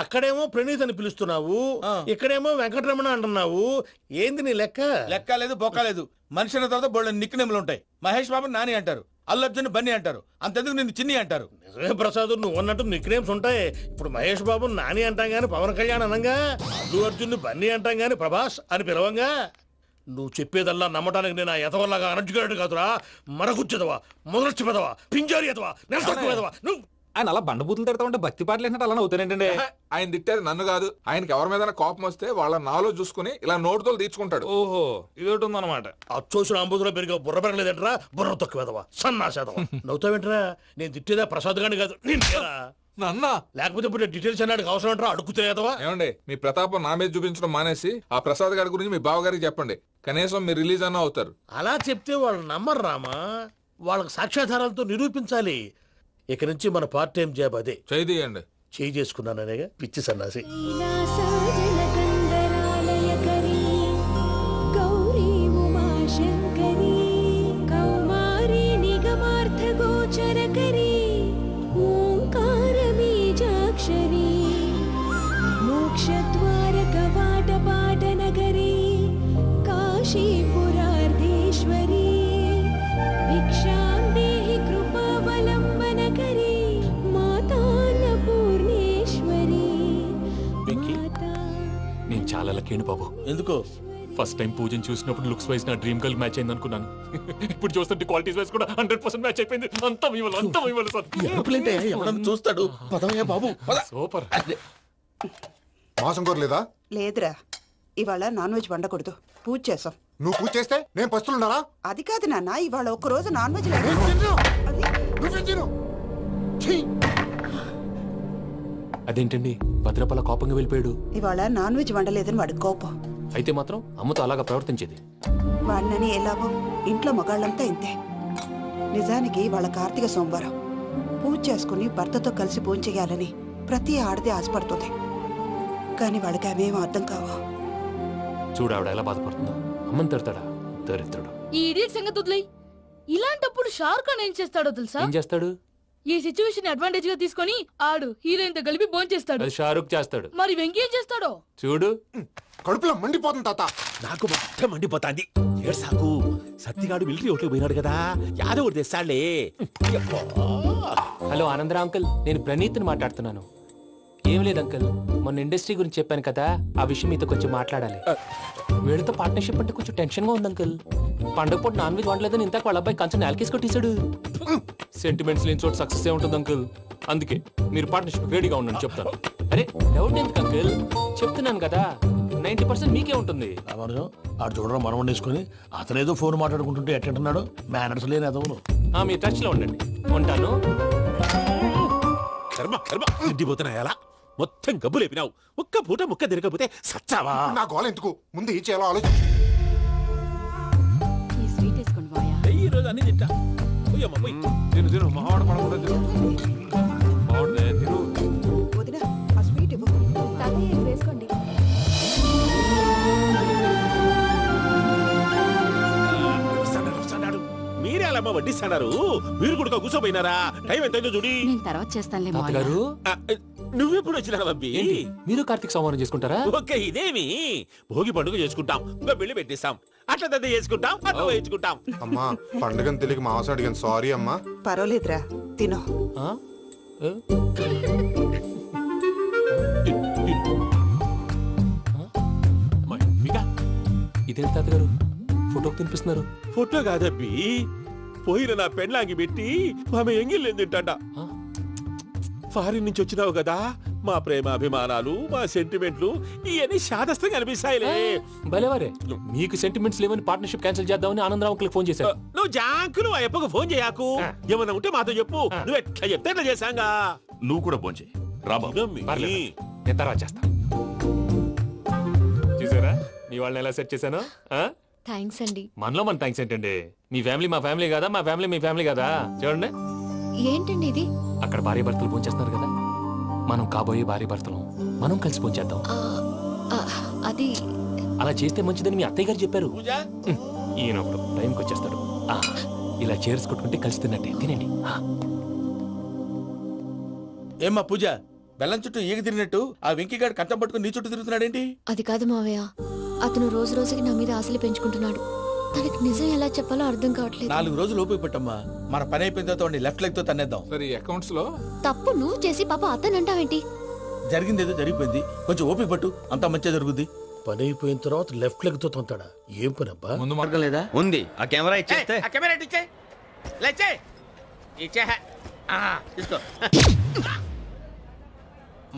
అక్కడేమో ప్రణీత్ అని పిలుస్తున్నావు, ఇక్కడేమో వెంకటరమణ అంటున్నావు. ఏంది నీ లెక్క? లెక్క లేదు, బొక్క లేదు. మనిషి అన్న తర్వాత బోళ్ళ నిక్నెములు ఉంటాయి. మహేష్ బాబు నాని అంటారు, అల్లు అర్జున్ బన్నీ అంటారు. అంతెందుకు నిన్ను చిన్ని అంటారు. నిజమే ప్రసాద్, నువ్వు అన్నట్టు నిక్నేమ్స్ ఉంటాయి. ఇప్పుడు మహేష్ బాబు నాని అంటాం గాని పవన్ కళ్యాణ్ అనంగా, అల్లు అర్జున్ బన్నీ అంటాం గాని ప్రభాస్ అని పిలవంగా. నువ్వు చెప్పేదల్లా నమ్మటానికి నేను ఎతవల్లాగా అనర్జుకేటెడ్ కాదురా. మరగుచ్చదవా, మొదలచ్చి పెదవా, పింజారి ఎదవా, నెలసొక్కు పెదవా. నువ్వు ఆయన అలా బండబూతులు తిడతా ఉంటే భక్తి పాటలు ఏంటంటే అలా అవుతానంటే ఆయన తిట్టేది నన్ను కాదు. ఆయనకి ఎవరి మీద కోపం వస్తే వాళ్ళ నాలో చూసుకుని ఇలా నోటుతో తీర్చుకుంటాడు. ఓహో ఇది ఒకటి ఉందన్నమాట. అచ్చోసిన అంబుధులో పెరిగే బుర్ర పెరగలేదంటరా, బుర్ర తక్కువేదవా సన్నాసేదవా. నవ్వుతావేంట్రా? నేను తిట్టేదా ప్రసాద్ గాని కాదు నిన్నేరా. నాన్న లేకపోతే ఇప్పుడు డీటెయిల్స్ అన్నాడు అవసరం అంటారా? అడుగుతాయేదవా? ఏమండి మీ ప్రతాపం నా మీద చూపించడం మానేసి ఆ ప్రసాద్ గారి గురించి మీ బావగారికి చెప్పండి. కనీసం మీరు రిలీజ్ అన్న అవుతారు. అలా చెప్తే వాళ్ళు నమ్మరు రామా. వాళ్ళకి సాక్ష్యాధారాలతో నిరూపించాలి. ఇక నుంచి మన పార్ట్ టైం జాబ్ అదే. చేయండి. చేయి చేసుకున్నాననేగా పిచ్చి సన్నాసి. నేను చాలా లక్కీ బాబు. ఎందుకు? ఫస్ట్ టైం పూజను చూసినప్పుడు లుక్స్ వైజ్ నా డ్రీమ్ గర్ల్ మ్యాచ్ అయింది అనుకున్నాను. ఇప్పుడు చూస్తుంటే క్వాలిటీస్ వైజ్ కూడా 100% మ్యాచ్ అయిపోయింది. అంతా ఇవ్వాలి సార్. చూస్తాడు. పదవయ్యా బాబు. సూపర్. మాసం కోరలేదా? లేదురా, ఇవాళ నాన్ వెజ్ వండకూడదు. పూజ చేసాం. నువ్వు పూజ చేస్తే నేను పస్తులున్నారా? అది కాదు నాన్న, ఇవాళ ఒక్కరోజు నాన్ వెజ్ అదేంటండి భద్రపల కోపంగా వెళ్ళిపోయాడు? ఇవాళ నాన్ వెజ్ వండలేదని వాడి కోపం. అయితే మాత్రం అమ్మతో అలాగా ప్రవర్తించేది. వాడినని ఎలాగో ఇంట్లో మగాళ్ళంతా ఇంతే. నిజానికి వాళ్ళ కార్తీక సోమవారం పూజ చేసుకుని భర్తతో కలిసి పూజ చేయాలని ప్రతి ఆడది ఆశపడుతుంది. కానీ వాడికి అవేమో అర్థం కావు. చూడు ఆవిడ ఎలా బాధపడుతుందో. అమ్మని తిడతాడా దరిద్రుడు. ఈ ఇడియట్ సంగతి వదిలేయ్. ఇలాంటప్పుడు షారుఖ్ ఖాన్ ఏం చేస్తాడో తెలుసా? ఏం చేస్తాడు? ఈ సిచ్యువేషన్ అడ్వాంటేజ్ గా తీసుకొని ఆడు హీరోయిన్ తో కలిపి బోన్ చేస్తాడు. అది షారుఖ్ చేస్తాడు. మరి వెంకీ ఏం చేస్తాడో చూడు. కడుపులో మండిపోతుంది తాత. నాకు మొత్తం మండిపోతాంది. సాకు సత్తిగాడు మిలిటరీ ఓట్లు పోయినాడు కదా, యాదవ్ ఒకటి తెస్తాడులే. హలో ఆనందరా అంకుల్, నేను ప్రణీత్ని మాట్లాడుతున్నాను. ఏం లేదు అంకుల్, మొన్న ఇండస్ట్రీ గురించి చెప్పాను కదా, ఆ విషయం మీతో కొంచెం మాట్లాడాలి. వీళ్ళతో పార్ట్నర్షిప్ అంటే కొంచెం టెన్షన్ గా ఉంది అంకుల్. పండగ పూట నాన్ వెజ్ వండలేదని ఇంతకు వాళ్ళ అబ్బాయి కంచెం నేలకేసి కొట్టేశాడు. సెంటిమెంట్స్ లేని చోట సక్సెస్ ఏ ఉంటుంది అంకుల్. అందుకే మీరు పార్ట్నర్షిప్ రెడీగా ఉండండి చెప్తాను. అరే డౌట్ ఎందుకు అంకుల్, చెప్తున్నాను కదా 90% మీకే ఉంటుంది. ఆడు చూడడం మనం వండేసుకొని అతనేదో ఫోన్ మాట్లాడుకుంటుంటే ఎట్టంటున్నాడు. మేనర్స్ లేని అదవును. మీ టచ్ లో ఉండండి. ఉంటాను. కర్మ కర్మ తిండిపోతున్నా ఎలా మొత్తం గబ్బు లేపినావు. ఒక్క పూట ముక్క తిరగకపోతే సచ్చావా? నా గోల ఎందుకు, ముందు ఈ చేయాలో ఆలోచించు. ఈ రోజు అన్ని తింటా. వదినా, ఆ స్వీట్ ఇవ్వు. వేసుకోండి. మీరే అలా వడ్డిస్తున్నారు. మీరు కూడా కూర్చోపోయినారా? టైం ఎంతైందో చూడి. నేను తర్వాత చేస్తానులే గారు నువ్వెప్పుడు వచ్చినా బంబి? మీరు కార్తీక్ సంహారం చేసుకుంటారా? ఓకే, ఇదేమి భోగి పండుగ చేసుకుంటాం, ఇంకా పెళ్లి పెట్టేస్తాం, అట్లా దద్ద చేసుకుంటాం, అట్లా వేయించుకుంటాం. అమ్మా పండుగని తెలియక మాంసం అడిగాను, సారీ అమ్మా. పర్వాలేదురా, తినో. ఇదేంటి తాతగారు ఫోటోకి తినిపిస్తున్నారు? ఫోటో కాదబ్బి, పోయిన నా పెళ్ళాంగి పెట్టి ఆమె ఎంగిల్లేం తింటాడ. ఫారిన్ నుంచి వచ్చినావు కదా, మా ప్రేమ అభిమానాలు, మా సెంటిమెంట్లు ఇవన్నీ శాదస్తంగా అనిపిస్తాయిలే. భలేవారే, మీకు సెంటిమెంట్స్ లేవని పార్ట్నర్షిప్ క్యాన్సిల్ చేద్దామని ఆనందరావు అంకుల్ ఫోన్ చేశారు. నువ్వు జాంకులు ఆ అప్పకు ఫోన్ చేయకు. ఏమన్నా ఉంటే మాతో చెప్పు. నువ్వు ఎట్లా చెప్తే ఎట్లా చేశాంగా. నువ్వు కూడా ఫోన్ చేయి రాబా. నేను తర్వాత చేస్తా. చూసారా మీ వాళ్ళని ఎలా సెట్ చేశాను? థ్యాంక్స్ అండి. మనలో మన థ్యాంక్స్ ఏంటండి? మీ ఫ్యామిలీ మా ఫ్యామిలీ కదా, మా ఫ్యామిలీ మీ ఫ్యామిలీ కదా. చూడండి ఏంటండి ఇది? అక్కడ భార్య భర్తలు భోంచేస్తున్నారు కదా, మనం కాబోయే భార్య భర్తలు మనం కలిసి భోంచేద్దాం. అది అలా చేస్తే మంచిదని మీ అత్తయ్య గారు చెప్పారు. ఈయన ఒకడు టైంకి వచ్చేస్తాడు. ఇలా చేర్స్ కొట్టుకుంటే కలిసి తిన్నట్టే. తినండి. ఏమ్మా పూజ, బెల్లం చుట్టూ ఈగ తిరిగినట్టు ఆ వెంకీగాడు కంచం పట్టుకుని నీ చుట్టూ తిరుగుతున్నాడేంటి? అది కాదు మావయ్య, అతను రోజు రోజుకి నా మీద ఆశలు పెంచుకుంటున్నాడు. తనకి నిజం ఎలా చెప్పాలో అర్థం కావట్లేదు. 4 రోజులు ఓపిక పట్టమ్మా, మన పని అయిపోయిన తర్వాత లెఫ్ట్ లెగ్ తో తన్నేద్దాం. సరే అకౌంట్స్ లో తప్పు నువ్వు చేసి పాప అతను అంటావేంటి? జరిగింది ఏదో జరిగిపోయింది, కొంచెం ఓపిక పట్టు, అంతా మంచిగా జరుగుద్ది. పని అయిపోయిన తర్వాత లెఫ్ట్ లెగ్ తో తొంతాడా? ఏం పని అబ్బా? ముందు మార్గం లేదా? ఉంది. ఆ కెమెరా ఇచ్చేస్తే ఆ కెమెరా ఇచ్చే లేచే ఇచ్చే తీసుకో.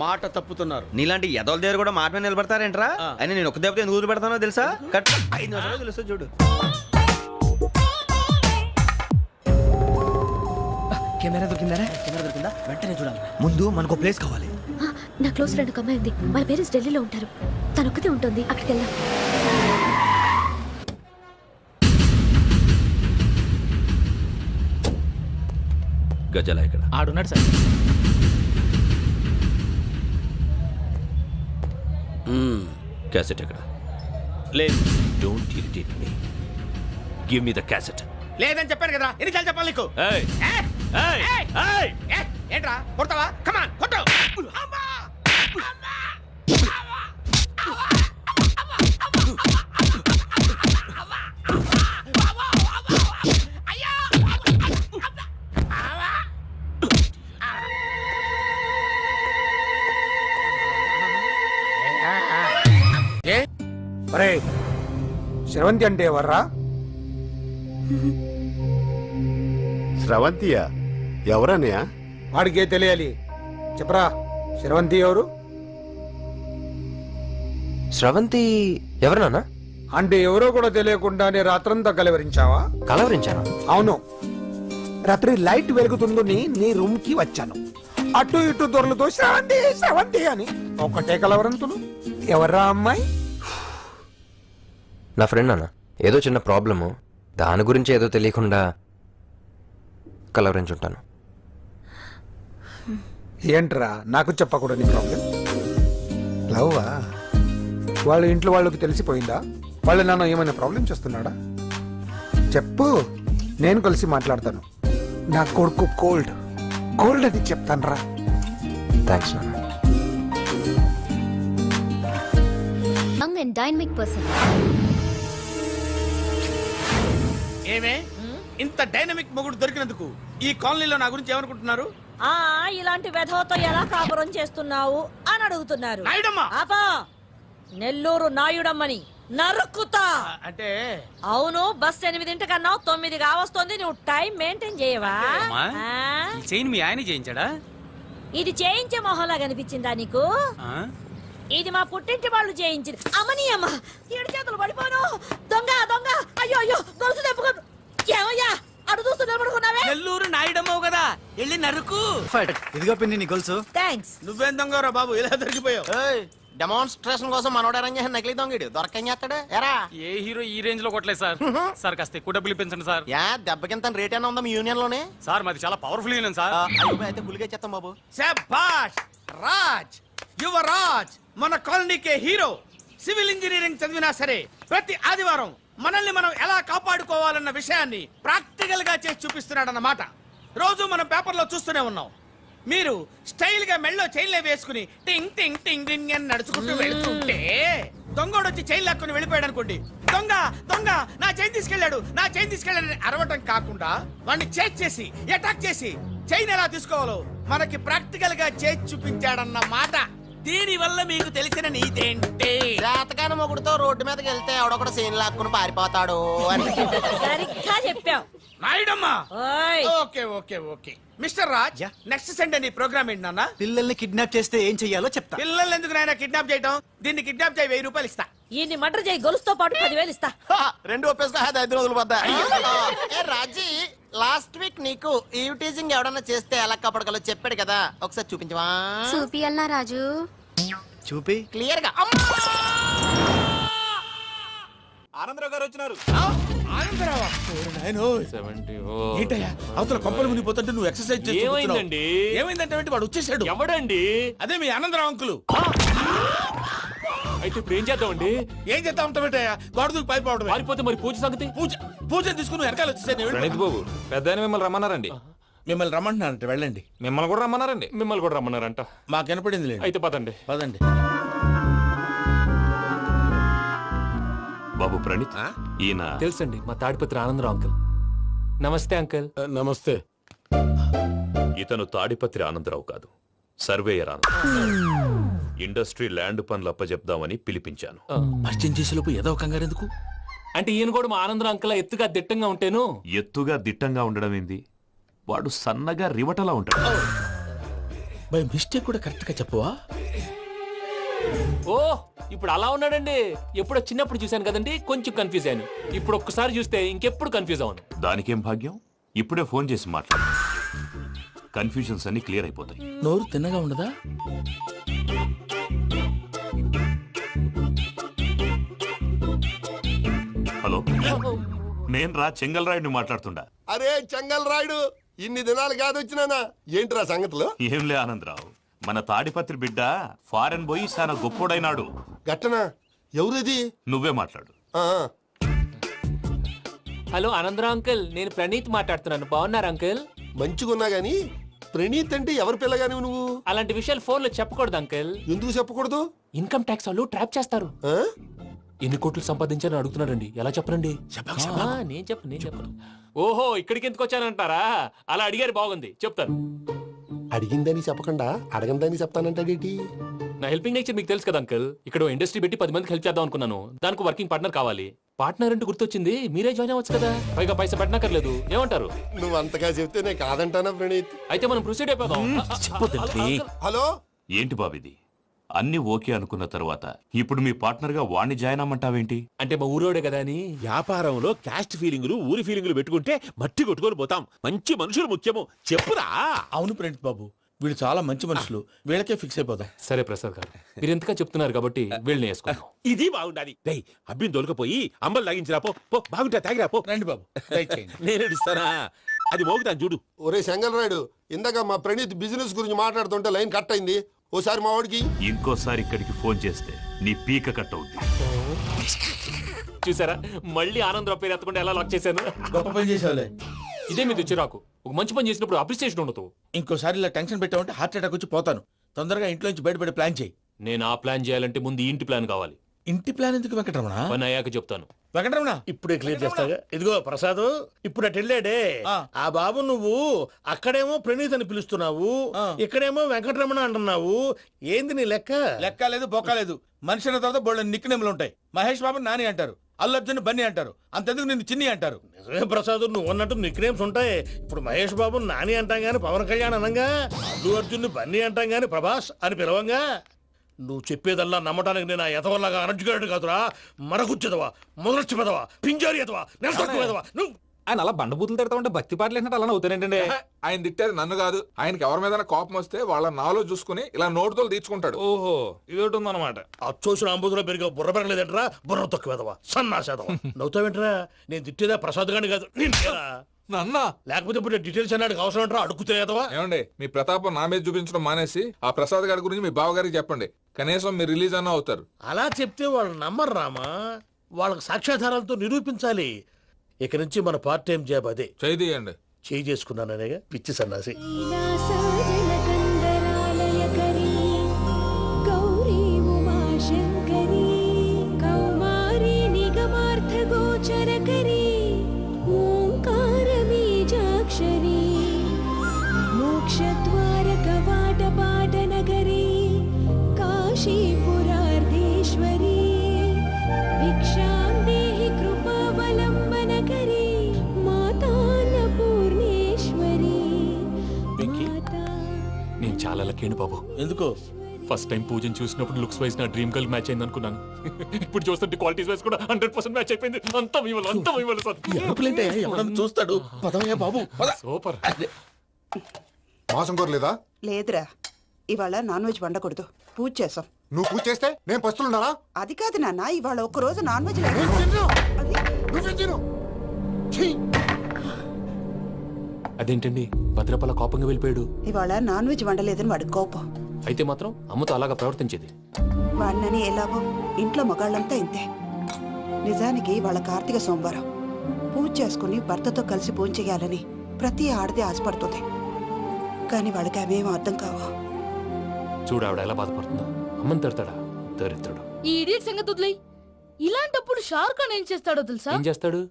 మాట తప్పుతున్నారు. నీలాంటి ఎదల దగ్గర కూడా మాట మీద నిలబడతారేంట్రా? అని నేను ఒక దెబ్బతో ఎందుకు పెడతానో తెలుసా? కట్ 5 నిమిషాలు తెలుసు చూడు. కెమెరా దొరికిందా? వెంటనే చూడాలి. ముందు మనకు ప్లేస్ కావాలి. నా క్లోజ్ ఫ్రెండ్ ఒక అమ్మాయి ఉంది. వాళ్ళ పేరెంట్స్ ఢిల్లీలో ఉంటారు. తను ఒక్కతే ఉంటుంది. అక్కడికి వెళ్దాం. గజల ఇక్కడ ఆడున్నాడు సార్. క్యాసెట్ ఎక్కడ? లేదు. Don't irritate me. Give me the cassette. లేదని చెప్పాను కదా, ఎన్నిసార్లు చెప్పాలి నీకు? ఏయ్ ఏయ్ ఏయ్ ఏంట్రా కొడతావా? కమాన్ కొట్టు. అరే శ్రవంతి అంటే ఎవర్రా? స్రవంతియా? ఎవరన్నయ్య? వాడికే తెలియాలి. చెప్పరా, శ్రవంతి ఎవరు? స్రవంతి ఎవరు నాన్న? అంటే ఎవరో కూడా తెలియకుండానే రాత్రంతా కలవరించావా? కలవరించాను. అవును, రాత్రి లైట్ వెలుగుతుందని నీ రూమ్ కి వచ్చాను. అటు ఇటు దొరలతో శ్రవంతి శ్రవంతి అని ఒకటే కలవరంతులు. ఎవర్రా అమ్మాయి? నా ఫ్రెండ్ అన్న, ఏదో చిన్న ప్రాబ్లము, దాని గురించి ఏదో తెలియకుండా కలవరించుంటాను. ఏంట్రా నాకు చెప్పకూడని ప్రాబ్లం? లవ్వా? వాళ్ళ ఇంట్లో వాళ్ళకి తెలిసిపోయిందా? వాళ్ళ నాన్న ఏమైనా ప్రాబ్లం చేస్తున్నాడా? చెప్పు, నేను కలిసి మాట్లాడతాను. నా కొడుకు కోల్డ్ కోల్డ్ అని చెప్తాను రా. థ్యాంక్స్ నాన్న. Young and dynamic person. ఏమే ఇంత డైనమిక్ మొగుడు దొరికినందుకు ఈ కాలనీలో నా గురించి ఏమనుకుంటున్నారు? ఇలాంటి వెధవతో ఎలా కాపురం చేస్తున్నావు అని అడుగుతున్నారు. నాయుడమ్మ! ఆపా! నెల్లూరు నాయుడమ్మని నరుక్కుతా. అంటే అవును, బస్ 8 9 కావస్తుంది. నువ్వు టైం మెయింటైన్ చేయవా? చైన్ మీ ఆయన చేయించాడా? ఇది చేయించే మొహంలా కనిపించిందా నీకు? ఇది మా పుట్టింటి వాళ్ళు చేయించింది. అమ్మని అమ్మ, 7 చేతులు పడిపోను. దొంగ దొంగ! అయ్యో అయ్యో, గొలుసు తెప్పుకో. ఏమయ్యా అడు చూస్తూ నిలబడుకున్నావే? నెల్లూరు నాయుడమ్మవు కదా, వెళ్ళి నరుకు. ఇదిగో పిన్ని నీ గొలుసు. థ్యాంక్స్. నువ్వేం దొంగరా బాబు, ఇలా దొరికిపోయావు? డెమాన్స్ట్రేషన్ కోసం మనోడు అరేంజ్ చేసిన నకిలీ దొంగడు దొరకం చేస్తాడు. ఎరా ఏ హీరో ఈ రేంజ్ లో కొట్టలేదు సార్. సార్ కాస్త ఎక్కువ డబ్బులు ఇప్పించండి సార్. యా దెబ్బకింత రేట్ అయినా ఉందా మీ యూనియన్ లోనే? సార్ మాది చాలా పవర్ఫుల్ యూనియన్ సార్. అయితే ఫుల్గా చేస్తాం బాబు. శభాష్ రాజ్, యువరాజ్ మన కాలనీకే హీరో. సివిల్ ఇంజనీరింగ్ చదివినా సరే ప్రతి ఆదివారం మనల్ని మనం ఎలా కాపాడుకోవాలన్న విషయాన్ని ప్రాక్టికల్ గా చేసి చూపిస్తున్నాడన్నమాట. రోజు మనం పేపర్లో చూస్తూనే ఉన్నాం. మీరు స్టైల్ గా మెళ్ళో చైన్లే వేసుకుని టింగ్ టింగ్ టింగ్ టింగ్ అని నడుచుకుంటూ వెళ్తుంటే దొంగోడు వచ్చి చైన్ లాక్కుని వెళ్ళిపోయాడు అనుకోండి. దొంగ దొంగ నా చైన్ తీసుకెళ్ళాడు, నా చైన్ తీసుకెళ్ళాడు అరవటం కాకుండా వాడిని చేజ్ చేసి అటాక్ చేసి చైన్ ఎలా తీసుకోవాలో మనకి ప్రాక్టికల్ గా చేసి చూపించాడన్న మాట. దీని వల్ల మీకు తెలిసిన నీతేంటి? జాతకాన మొగుడుతో రోడ్డు మీదకి వెళ్తే ఎవడొకడు సీన్ లాక్కుని పారిపోతాడు అని. సరిగ్గా చెప్పావు నాయుడమ్మా. ఓయ్. Okay okay okay mister Raj, next Sunday నీ ప్రోగ్రామ్ ఏంటి నాన్న? పిల్లల్ని కిడ్నాప్ చేస్తే ఏం చెయ్యాలో చెప్తా. పిల్లల్ని ఎందుకు నాయన కిడ్నాప్ చేయటం? దీన్ని కిడ్నాప్ చేయి, 1000 రూపాయలు ఇస్తా. ఈయన్ని మర్డర్ చేయి, గొలుసుతో పాటు 10,000 ఇస్తా. రెండు ఒప్పేసుకో, 5 రోజులు పడ్డా. ఏ రాజీ, లాస్ట్ వీక్ నీకు ఈ టీజింగ్ ఎవడన్నా చేస్తే ఎలా కాపాడగలో చెప్పాడు కదా, ఒకసారి చూపించవా? చూపియల్నా రాజు? చూపి. క్లియర్ గా. ఆనందరావు గారు వచ్చినారు. ఆనందరావా? ఏంటయ్యా అవతల కొంపలు మునిగిపోతుంటే నువ్వు ఎక్సర్సైజ్ చేస్తూ ఏమైందండి? ఏమైందంటే వాడు వచ్చేసాడు. ఎవడండి? అదే మీ ఆనందరావు అంకులు. అయితే ఇప్పుడు ఏం చేద్దామండి? ఏం చేస్తా ఉంటావేటయ్యా, గొడవకు పైపోవడం. పారిపోతే మరి పూజ సంగతి? పూజ తీసుకుని వెనకాల వచ్చేసాను. ప్రణీత్ బాబు, పెద్ద మిమ్మల్ని రమ్మన్నారండి. మిమ్మల్ని రమ్మంటున్నారంట, వెళ్ళండి. మిమ్మల్ని కూడా రమ్మన్నారండి. మిమ్మల్ని కూడా రమ్మన్నారంట. మాకు వినపడింది. అయితే పదండి. పదండి. బాబు ప్రణీత్, ఈయన తెలుసండి, మా తాడిపత్రి ఆనందరావు అంకుల్. నమస్తే అంకుల్. నమస్తే. ఇతను తాడిపత్రి ఆనందరావు కాదు, సర్వేయర్ ఆనందరావు. ఇండస్ట్రీ ల్యాండ్ పనులు అప్పచెప్దామని పిలిపించాను. పరిచయం చేసేలోపు ఏదో కంగారు ఎందుకు? అంటే ఈయన కూడా మా ఆనందరావు అంకుల్ ఎత్తుగా దిట్టంగా ఉంటేను. ఎత్తుగా దిట్టంగా ఉండడం ఏంది? వాడు సన్నగా రివటలా ఉంటాడు. బై మిస్టేక్ కూడా కరెక్ట్ గా చెప్పవా? ఓ ఇప్పుడు అలా ఉన్నాడండి. ఎప్పుడో చిన్నప్పుడు చూశాను కదండి, కొంచెం కన్ఫ్యూజ్ అయ్యాను. ఇప్పుడు ఒక్కసారి చూస్తే ఇంకెప్పుడు కన్ఫ్యూజ్ అవ్వను. దానికేం భాగ్యం, ఇప్పుడే ఫోన్ చేసి మాట్లాడు. కన్ఫ్యూజన్స్ అన్ని క్లియర్ అయిపోతాయి. నోరు తిన్నగా ఉండదా? హలో, నేను రా చెంగల్ రాయుడిని మాట్లాడుతుండా. అరే చెంగల్ రాయుడు, ఇన్ని దినాలు కాదు వచ్చినానా? ఏంట్రా సంగతులు? ఏంలే ఆనందరావు, మన తాడిపత్రి బిడ్డ ఫారెన్ పోయి చాలా గొప్పోడైనాడు. గట్టనా? ఎవరిది? నువ్వే మాట్లాడు. హలో ఆనందరావు అంకుల్, నేను ప్రణీత్ మాట్లాడుతున్నాను. బాగున్నారు అంకుల్? మంచిగున్నా గాని ప్రణీత్ అంటే ఎవరి పిల్లగాని నువ్వు? అలాంటి విషయాలు ఫోన్ లో చెప్పకూడదు అంకుల్. ఎందుకు చెప్పకూడదు? ఇన్కమ్ ట్యాక్స్ వాళ్ళు ట్రాప్ చేస్తారు. ఎన్ని కోట్లు సంపాదించాలని అడుగుతున్నారండి, ఎలా చెప్పరండి? నేను చెప్పను. ఓహో, ఇక్కడికి ఎందుకు వచ్చానంటారా? అలా అడిగారు, బాగుంది, చెప్తాను. అడిగిందని చెప్పకుండా అడగందని చెప్తానంటాడేటి? నా హెల్పింగ్ నేచర్ మీకు తెలుసు కదా అంకుల్. ఇక్కడ ఇండస్ట్రీ పెట్టి 10 మందికి హెల్ప్ చేద్దాం అనుకున్నాను. దానికి వర్కింగ్ పార్ట్నర్ కావాలి. పార్ట్నర్ అంటే గుర్తొచ్చింది, మీరే జాయిన్ అవ్వచ్చు కదా, పైగా పైసా పెట్టనక్కర్లేదు. ఏమంటారు? నువ్వు అంతగా చెప్తే నేను కాదంటానా ప్రణీత్? అయితే మనం ప్రొసీడ్ అయిపోదాం. హలో, ఏంటి బాబిది? అన్ని ఓకే అనుకున్న తర్వాత ఇప్పుడు మీ పార్ట్నర్ గా వాణ్ణి జాయిన్ అమ్మంటావేంటి? అంటే మా ఊరోడే కదా అని. వ్యాపారంలో క్యాస్ట్ ఫీలింగులు, ఊరి ఫీలింగులు పెట్టుకుంటే మట్టి కొట్టుకొని పోతాం. మంచి మనుషులు ముఖ్యము. చెప్పురా. అవును ప్రణీత్ బాబు, వీళ్ళు చాలా మంచి మనుషులు, వీళ్ళకే ఫిక్స్ అయిపోదాం. సరే ప్రసాద్ గారు, మీరు ఎంతగా చెప్తున్నారు కాబట్టి వీళ్ళని వేసుకుందాం. ఇది బాగుండాలి. డై అబ్బిని దొలకపోయి అంబలు లాగించిరా పో. పో బాగుంటా తాగిరా పో. రండి బాబు, దయచేయండి. నేను ఇస్తానా? అది మోగుతాను చూడు. ఒరే చెంగల్ రాయుడు, ఇందాక మా ప్రణీత్ బిజినెస్ గురించి మాట్లాడుతుంటే లైన్ కట్ అయింది. ఓసారి మా వాడికి. ఇంకోసారి ఇక్కడికి ఫోన్ చేస్తే నీ పీక కట్ అవుద్ది. చూసారా, మళ్ళీ ఆనందరావు పేరు ఎత్తకుండా ఎలా లాక్ చేశాను. గొప్ప పని చేసేవాళ్ళే. ఇదే మీద చిరాకు. ఒక మంచి పని చేసినప్పుడు అప్రిసియేషన్ ఉండదు. ఇంకోసారి ఇలా టెన్షన్ పెట్టామంటే హార్ట్ అటాక్ వచ్చి పోతాను. తొందరగా ఇంట్లో నుంచి బయటపడే ప్లాన్ చేయి. నేను ఆ ప్లాన్ చేయాలంటే ముందు ఈ ఇంటి ప్లాన్ కావాలి. ఇంటి ప్లాన్ ఎందుకు వెంకటరమణ? పని అయ్యాక చెప్తాను. వెంకటరమణ ఇప్పుడే క్లియర్ చేస్తాగా. ఇదిగో ప్రసాద్, ఇప్పుడు అటు వెళ్ళాడే ఆ బాబు, నువ్వు అక్కడేమో ప్రణీత్ అని పిలుస్తున్నావు, ఇక్కడేమో వెంకటరమణ అంటున్నావు. ఏంది నీ లెక్క? లెక్క లేదు, బొక్క లేదు. మనిషి అన్న తర్వాత బోళ్ళ నిక్నెములు ఉంటాయి. మహేష్ బాబు నాని అంటారు, అల్లు అర్జున్ బన్నీ అంటారు, అంతెందుకు నిన్ను చిన్ని అంటారు. నిజమే ప్రసాద్, నువ్వు అన్నట్టు నిక్నేమ్స్ ఉంటాయి. ఇప్పుడు మహేష్ బాబు నాని అంటాం గాని పవన్ కళ్యాణ్ అనంగా, అల్లు అర్జున్ బన్నీ అంటాం గాని ప్రభాస్ అని పిలవంగా. నువ్వు చెప్పేదల్లా నమ్మటానికి నేను ఎతవల్లాగా అనర్జుకేటెడ్ కాదురా. మరగుచ్చదవా, మొదలచ్చి పెదవా, పింజారి ఎదవా, నెలసొక్కుదవా నువ్వు. ఆయన అలా బండబూతులు తిడతా ఉంటే భక్తి పాటలు ఏంటంటే అలా అవుతానంటే. ఆయన తిట్టేది నన్ను కాదు, ఆయనకి ఎవరి మీద కోపం వస్తే వాళ్ళ నాలో చూసుకుని ఇలా నోటుతో తీర్చుకుంటాడు. ఓహో, ఇదొకటి ఉందన్నమాట. అచ్చోసిన అంబుధులో పెరిగే బుర్ర పెరగలేదంటరా, బుర్ర తొక్కువేదవా, సన్నాసేదవా. నవ్వుతావేంటరా? నేను తిట్టేదా ప్రసాద్ గాని కాదు, నిన్నేరా. నన్న లేకపోతే ఇప్పుడు డీటెయిల్స్ అన్నాడు అవసరం అంటారా? అడుగుతాయేదవా. ఏమండి, మీ ప్రతాపం నా మీద చూపించడం మానేసి ఆ ప్రసాద్ గారి గురించి మీ బావగారికి చెప్పండి. కనీసం మీరు రిలీజ్ అన్న అవుతారు. అలా చెప్తే వాళ్ళు నమ్మరు రామా. వాళ్ళకి సాక్ష్యాధారాలతో నిరూపించాలి. ఇక నుంచి మన పార్ట్ టైం జాబ్ అదే. చేయండి. చేయి చేసుకున్నాననేగా పిచ్చి సన్నాసి. నేను చాలా లక్కీ బాబు. ఎందుకు? ఫస్ట్ టైం పూజను చూసినప్పుడు లుక్స్ వైజ్ నా డ్రీమ్ గర్ల్ మ్యాచ్ అయింది అనుకున్నాను. ఇప్పుడు చూస్తుంటే క్వాలిటీస్ వైజ్ కూడా 100% మ్యాచ్ అయిపోయింది. అంతా ఎవడన్నా చూస్తాడు. పదవయ్యా బాబు, సూపర్. మాసం కోరలేదా? లేదురా, ఇవాళ నాన్ వెజ్ వండకూడదు, పూజ చేసాం. నువ్వు పూజ చేస్తే నేను పస్తులున్నారా? అది కాదు నాన్న, ఇవాళ ఒక్కరోజు నాన్ వెజ్ లేదు. అదేంటండి, భద్రపల కోపంగా వెళ్ళిపోయాడు. ఇవాళ నాన్ వెజ్ వండలేదని వాడి కోపం. అయితే మాత్రం అమ్మతో అలాగా ప్రవర్తించేది. వాడినని ఎలాగో ఇంట్లో మగాళ్ళంతా ఇంతే. నిజానికి వాళ్ళ కార్తీక సోమవారం పూజ చేసుకుని భర్తతో కలిసి పూజ చేయాలని ప్రతి ఆడది ఆశపడుతుంది. కానీ వాళ్ళకి అవేమో అర్థం కావు. చూడు ఆవిడ ఎలా బాధపడుతుందో. అమ్మని తిడతాడా దరిద్రుడు. ఈ ఇడియట్ సంగతి వదిలేయ్. ఇలాంటప్పుడు షారుఖ్ ఖాన్ ఏం చేస్తాడో తెలుసా? ఏం చేస్తాడు?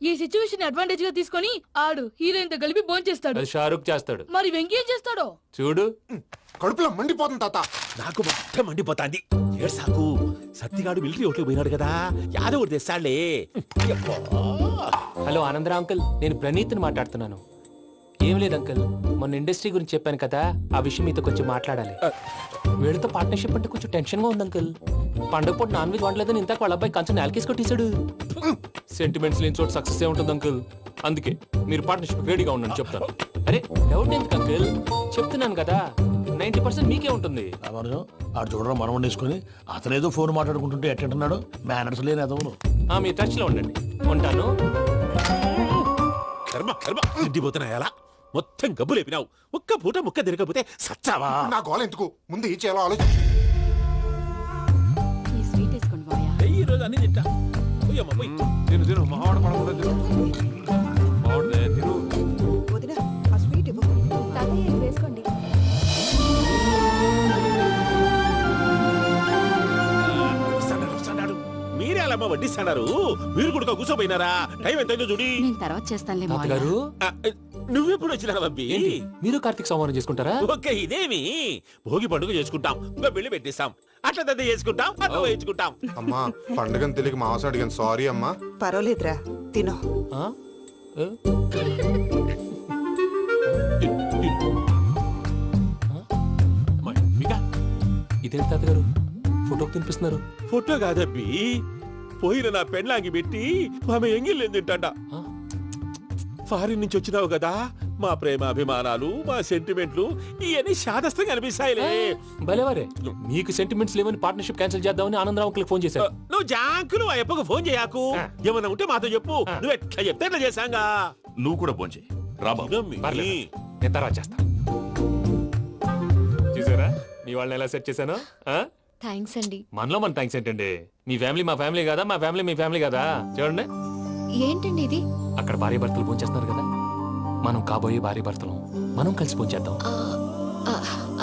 ఈ సిచ్యువేషన్ అడ్వాంటేజ్ గా తీసుకొని ఆడు హీరోయిన్ తో కలిపి బోన్ చేస్తాడు. అది షారుఖ్ చేస్తాడు. మరి వెంకీ ఏం చేస్తాడో చూడు. కడుపులో మండిపోతుంది తాత. నాకు మొత్తం మండిపోతాంది. సాకు సత్తిగాడు మిలిటరీ ఓట్లు పోయినాడు కదా, యాదవ్ ఒకటి తెస్తాడులే. హలో ఆనందరా అంకుల్, నేను ప్రణీత్ని మాట్లాడుతున్నాను. ఏం లేదు అంకుల్ మొన్న ఇండస్ట్రీ గురించి చెప్పాను కదా ఆ విషయం మీతో కొంచెం మాట్లాడాలి వీళ్ళతో పార్ట్నర్షిప్ అంటే కొంచెం టెన్షన్ గా ఉంది అంకుల్ పండగ పూట నాన్ వెజ్ వండలేదని ఇంతకు వాళ్ళ అబ్బాయి కంచెం నేలకేసి కొట్టేశాడు సెంటిమెంట్స్ లేని చోట సక్సెస్ ఏ ఉంటుంది అంకుల్ అందుకే మీరు పార్ట్నర్షిప్ రెడీగా ఉండండి చెప్తాను అరే డౌట్ ఎందుకు అంకుల్ చెప్తున్నాను కదా 90% మీకే ఉంటుంది రామానుజం ఆడు చూడడం మనం వండేసుకొని అతనేదో ఫోన్ మాట్లాడుకుంటుంటే ఎట్టంటున్నాడు మేనర్స్ లేని అదవును మీ టచ్ లో ఉండండి ఉంటాను కర్మ కర్మ తిండిపోతున్నా ఎలా మొత్తం గబ్బు లేపినావు ఒక్క పూట ముక్క తిరగకపోతే సచ్చావా నా గోల ఎందుకు ముందు ఈ చేయాలో ఆలోచించు. ఈ స్వీట్ వేసుకోండి మావయ్య. ఈ రోజు అన్ని తింటా పోయమ్మ, పోయ్. తిను తిను మావాడు పడకుండా తిను మావాడే తిను వదిన ఆ స్వీట్ ఇవ్వు. తాతయ్య ఇది వేసుకోండి. వస్తాడు. మీరే అలా అమ్మ వడ్డిస్తాడారు మీరు కూడా కూర్చోపోయినారా టైం ఎంతైందో చూడి నేను తర్వాత చేస్తానులే మావయ్య. తాతగారు ఆ, నువ్వెప్పుడు వచ్చినా బంబి ఏంటి మీరు కార్తీక్ సంహారం చేసుకుంటారా ఓకే ఇదేమి భోగి పండుగ చేసుకుంటాం ఇంకా పెళ్లి పెట్టేస్తాం అట్లా దద్ద చేసుకుంటాం అట్లా వేయించుకుంటాం అమ్మా పండుగని తెలియక మాంస అడిగాను సారీ అమ్మా. పర్వాలేదురా తినో. ఆ? ఏ? ఇదేంటి తాతగారు ఫోటోకి తినిపిస్తున్నారు ఫోటో కాదబ్బి పోయిన నా పెళ్ళాంగి పెట్టి ఆమె ఎంగిల్లేం తింటాడ ఫారిన్ నుంచి వచ్చినావు కదా మా ప్రేమ అభిమానాలు మా సెంటిమెంట్లు ఇవన్నీ శాదస్తంగా అనిపిస్తాయిలే భలేవారే మీకు సెంటిమెంట్స్ లేవని పార్ట్నర్షిప్ క్యాన్సిల్ చేద్దామని ఆనందరావు అంకుల్ ఫోన్ చేశారు నువ్వు జాంకులు ఆ అప్పకు ఫోన్ చేయకు ఏమన్నా ఉంటే మాతో చెప్పు నువ్వు ఎట్లా చెప్తే ఎట్లా చేశాంగా నువ్వు కూడా ఫోన్ చేయి రాబా పర్లేదు. నేను తర్వాత చేస్తా చూసారా మీ వాళ్ళని ఎలా సెట్ చేశాను థ్యాంక్స్ అండి. మనలో మన థ్యాంక్స్ ఏంటండి మీ ఫ్యామిలీ మా ఫ్యామిలీ కదా మా ఫ్యామిలీ మీ ఫ్యామిలీ కదా చూడండి ఏంటండి ఇది? అక్కడ భార్య భర్తలు భోంచేస్తున్నారు కదా మనం కాబోయే భార్య భర్తలు మనం కలిసి భోంచేద్దాం ఆ,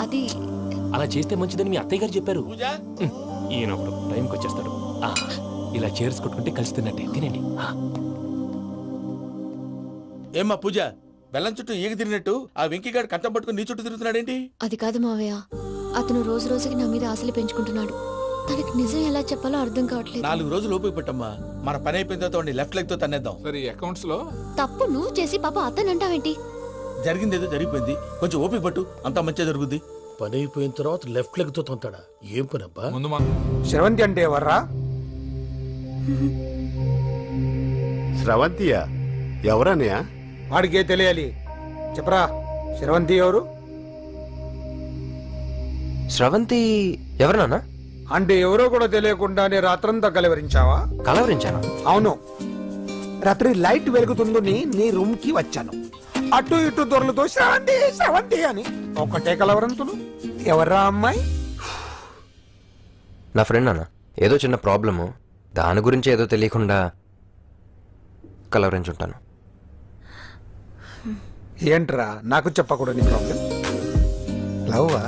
అది అలా చేస్తే మంచిదని మీ అత్తయ్య గారు చెప్పారు ఈయన ఒకడు టైంకి వచ్చేస్తాడు ఆ, ఇలా చేర్స్ కొట్టుకుంటే కలిసి తిన్నట్టే తినండి ఏమ్మా పూజ బెల్లం చుట్టూ ఈగ తిరిగినట్టు ఆ వెంకీగాడు కట్టం పట్టుకుని నీ చుట్టూ తిరుగుతున్నాడేంటి అది కాదు మావయ్య. అతను రోజు రోజుకి నా మీద ఆశలు పెంచుకుంటున్నాడు. తనకి నిజం ఎలా చెప్పాలో అర్థం కావట్లేదు. 4 రోజులు ఓపిక పెట్టమ్మా మన పని అయిపోయిన తర్వాత లెఫ్ట్ లెగ్ తో తన్నేద్దాం. సరే అకౌంట్స్ లో తప్పు నువ్వు చేసి పాప అతను అంటావేంటి? జరిగింది ఏదో జరిగిపోయింది కొంచెం ఓపిక పట్టు అంతా మంచిగా జరుగుద్ది. పని అయిపోయిన తర్వాత లెఫ్ట్ లెగ్ తో తొంతాడా ఏం పని అబ్బా ముందు శ్రవంతి అంటే ఎవర్రా? స్రవంతియా ఎవరన్నయ్యా? వాడికే తెలియాలి. చెప్పరా శ్రవంతి ఎవరు? స్రవంతి ఎవరు నాన్న? అంటే ఎవరో కూడా తెలియకుండానే రాత్రంతా కలవరించావా? కలవరించాను. అవును, రాత్రి లైట్ వెలుగుతుందని నీ రూమ్ కి వచ్చాను. అటు ఇటు దొరలతో శ్రవంతి శ్రవంతి అని ఒకటే కలవరంతులు. ఎవర్రా అమ్మాయి? నా ఫ్రెండ్ అన్న ఏదో చిన్న ప్రాబ్లము దాని గురించి ఏదో తెలియకుండా కలవరించుంటాను. ఏంట్రా నాకు చెప్పకూడదు నీ ప్రాబ్లం? లవ్వా?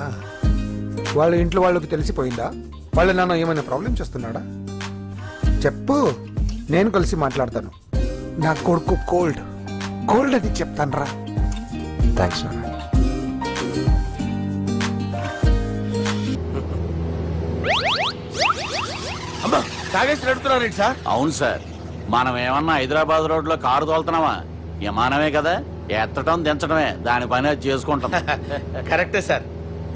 వాళ్ళ ఇంట్లో వాళ్ళకి తెలిసిపోయిందా? వాళ్ళ నాన్న ఏమైనా ప్రాబ్లం చేస్తున్నాడా? చెప్పు, నేను కలిసి మాట్లాడతాను. నా కొడుకు కోల్డ్ కోల్డ్ అని చెప్తాను రా. థ్యాంక్స్ నాన్న. అమ్మా తాగేసి నడుపుతున్నారేంటి సార్? అవును సార్ మనం ఏమన్నా హైదరాబాద్ రోడ్ లో కారు తోలుతున్నామా విమానమే కదా ఎత్తడం దించడమే దాని పని అది చేసుకుంటాం కరెక్టే సార్.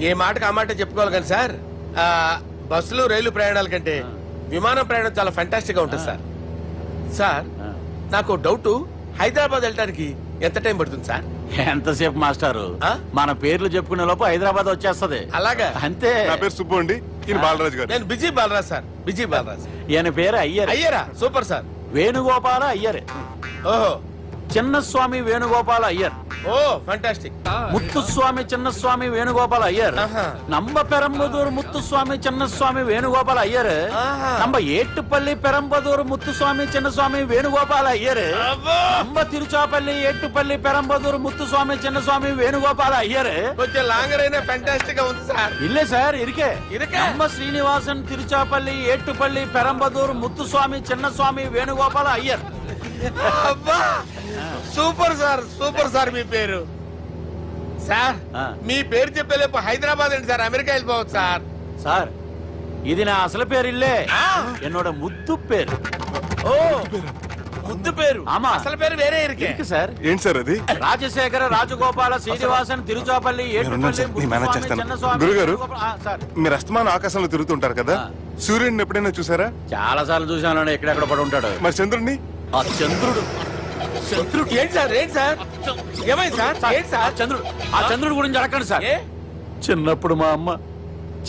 ఏ మాటకు ఆ మాట చెప్పుకోవాలి కానీ సార్ బస్సులు రైలు ప్రయాణాల కంటే విమానం ప్రయాణం చాలా ఫెంటాస్టిక్ గా ఉంటుంది సార్. సార్ నాకు డౌట్ హైదరాబాద్ వెళ్ళడానికి ఎంత టైం పడుతుంది సార్? ఎంతసేపు మాస్టారు మన పేర్లు చెప్పుకునే లోపు హైదరాబాద్ వచ్చేస్తది. అలాగా? అంతే. నా పేరు సుబ్బు అండి, ఈయన బాలరాజు గారు. నేను busy Balaraj sir. Busy Balaraj. ఈయన పేరు అయ్యర్. అయ్యరా? Super sir. వేణుగోపాల అయ్యర్. ఓహో. చిన్నస్వామి వేణుగోపాల అయ్యర్. Oh fantastic. ముత్తుస్వామి చిన్నస్వామి వేణుగోపాల అయ్యర్. நம்ம பெரம்பதூர் முத்துசுவாமி சின்னசுவாமி வேணுகோபால ஐயர். நம்ம ஏட்டுப்பள்ளி பெரம்பதூர் முத்துசுவாமி சின்னசுவாமி வேணுகோபால ஐயர். நம்ம తిరుచాపల్లి ఏట్టుపల్లి పెరంబదూర్ ముత్తుస్వామి చిన్నస్వామి వేణుగోపాల అయ్యర్. కొంచెం లాంగర్ అయినా ఫంటాస్టిక్ గా ఉంది సార్. ఇల్లే సార్ ఇరికే நம்ம Srinivasan Tiruchapalli Ettupalli Perambadur Muthuswamy Chinnaswamy Venugopala Iyer. Super sir. Super sir. మీ పేరు సార్ మీ పేరు చెప్పేలేపు హైదరాబాద్ అండి సార్ అమెరికా వెళ్ళిపోవచ్చు సార్. సార్ ఇది నా అసలు పేరు ఇల్లే என்னோட ముద్దు పేరు. ఓ ముద్దు పేరు ఆమా. అసలు పేరు వేరే ఇరికే ఇருக்கு సార్ ఏంటి సార్ అది రాజశేఖర రాజగోపాల శ్రీనివాసన్ తిరుచాపల్లి మీరున్నాను సార్, నేను మేనేజ్ చేస్తాను. గురుగారు, మీరు అస్తమానం ఆకాశంలో తిరుగుతుంటారు కదా, సూర్యుడిని ఎప్పుడైనా చూసారా? చాలా సార్లు చూశాను, ఎక్కడెక్కడ పడి ఉంటాడు. మరి చంద్రుడిని? ఆ చంద్రుడు ఏంటి సార్ ఏమైంది సార్ ఏంటి సార్ ఆ చంద్రుడు గురించి అడగండి సార్. చిన్నప్పుడు మా అమ్మ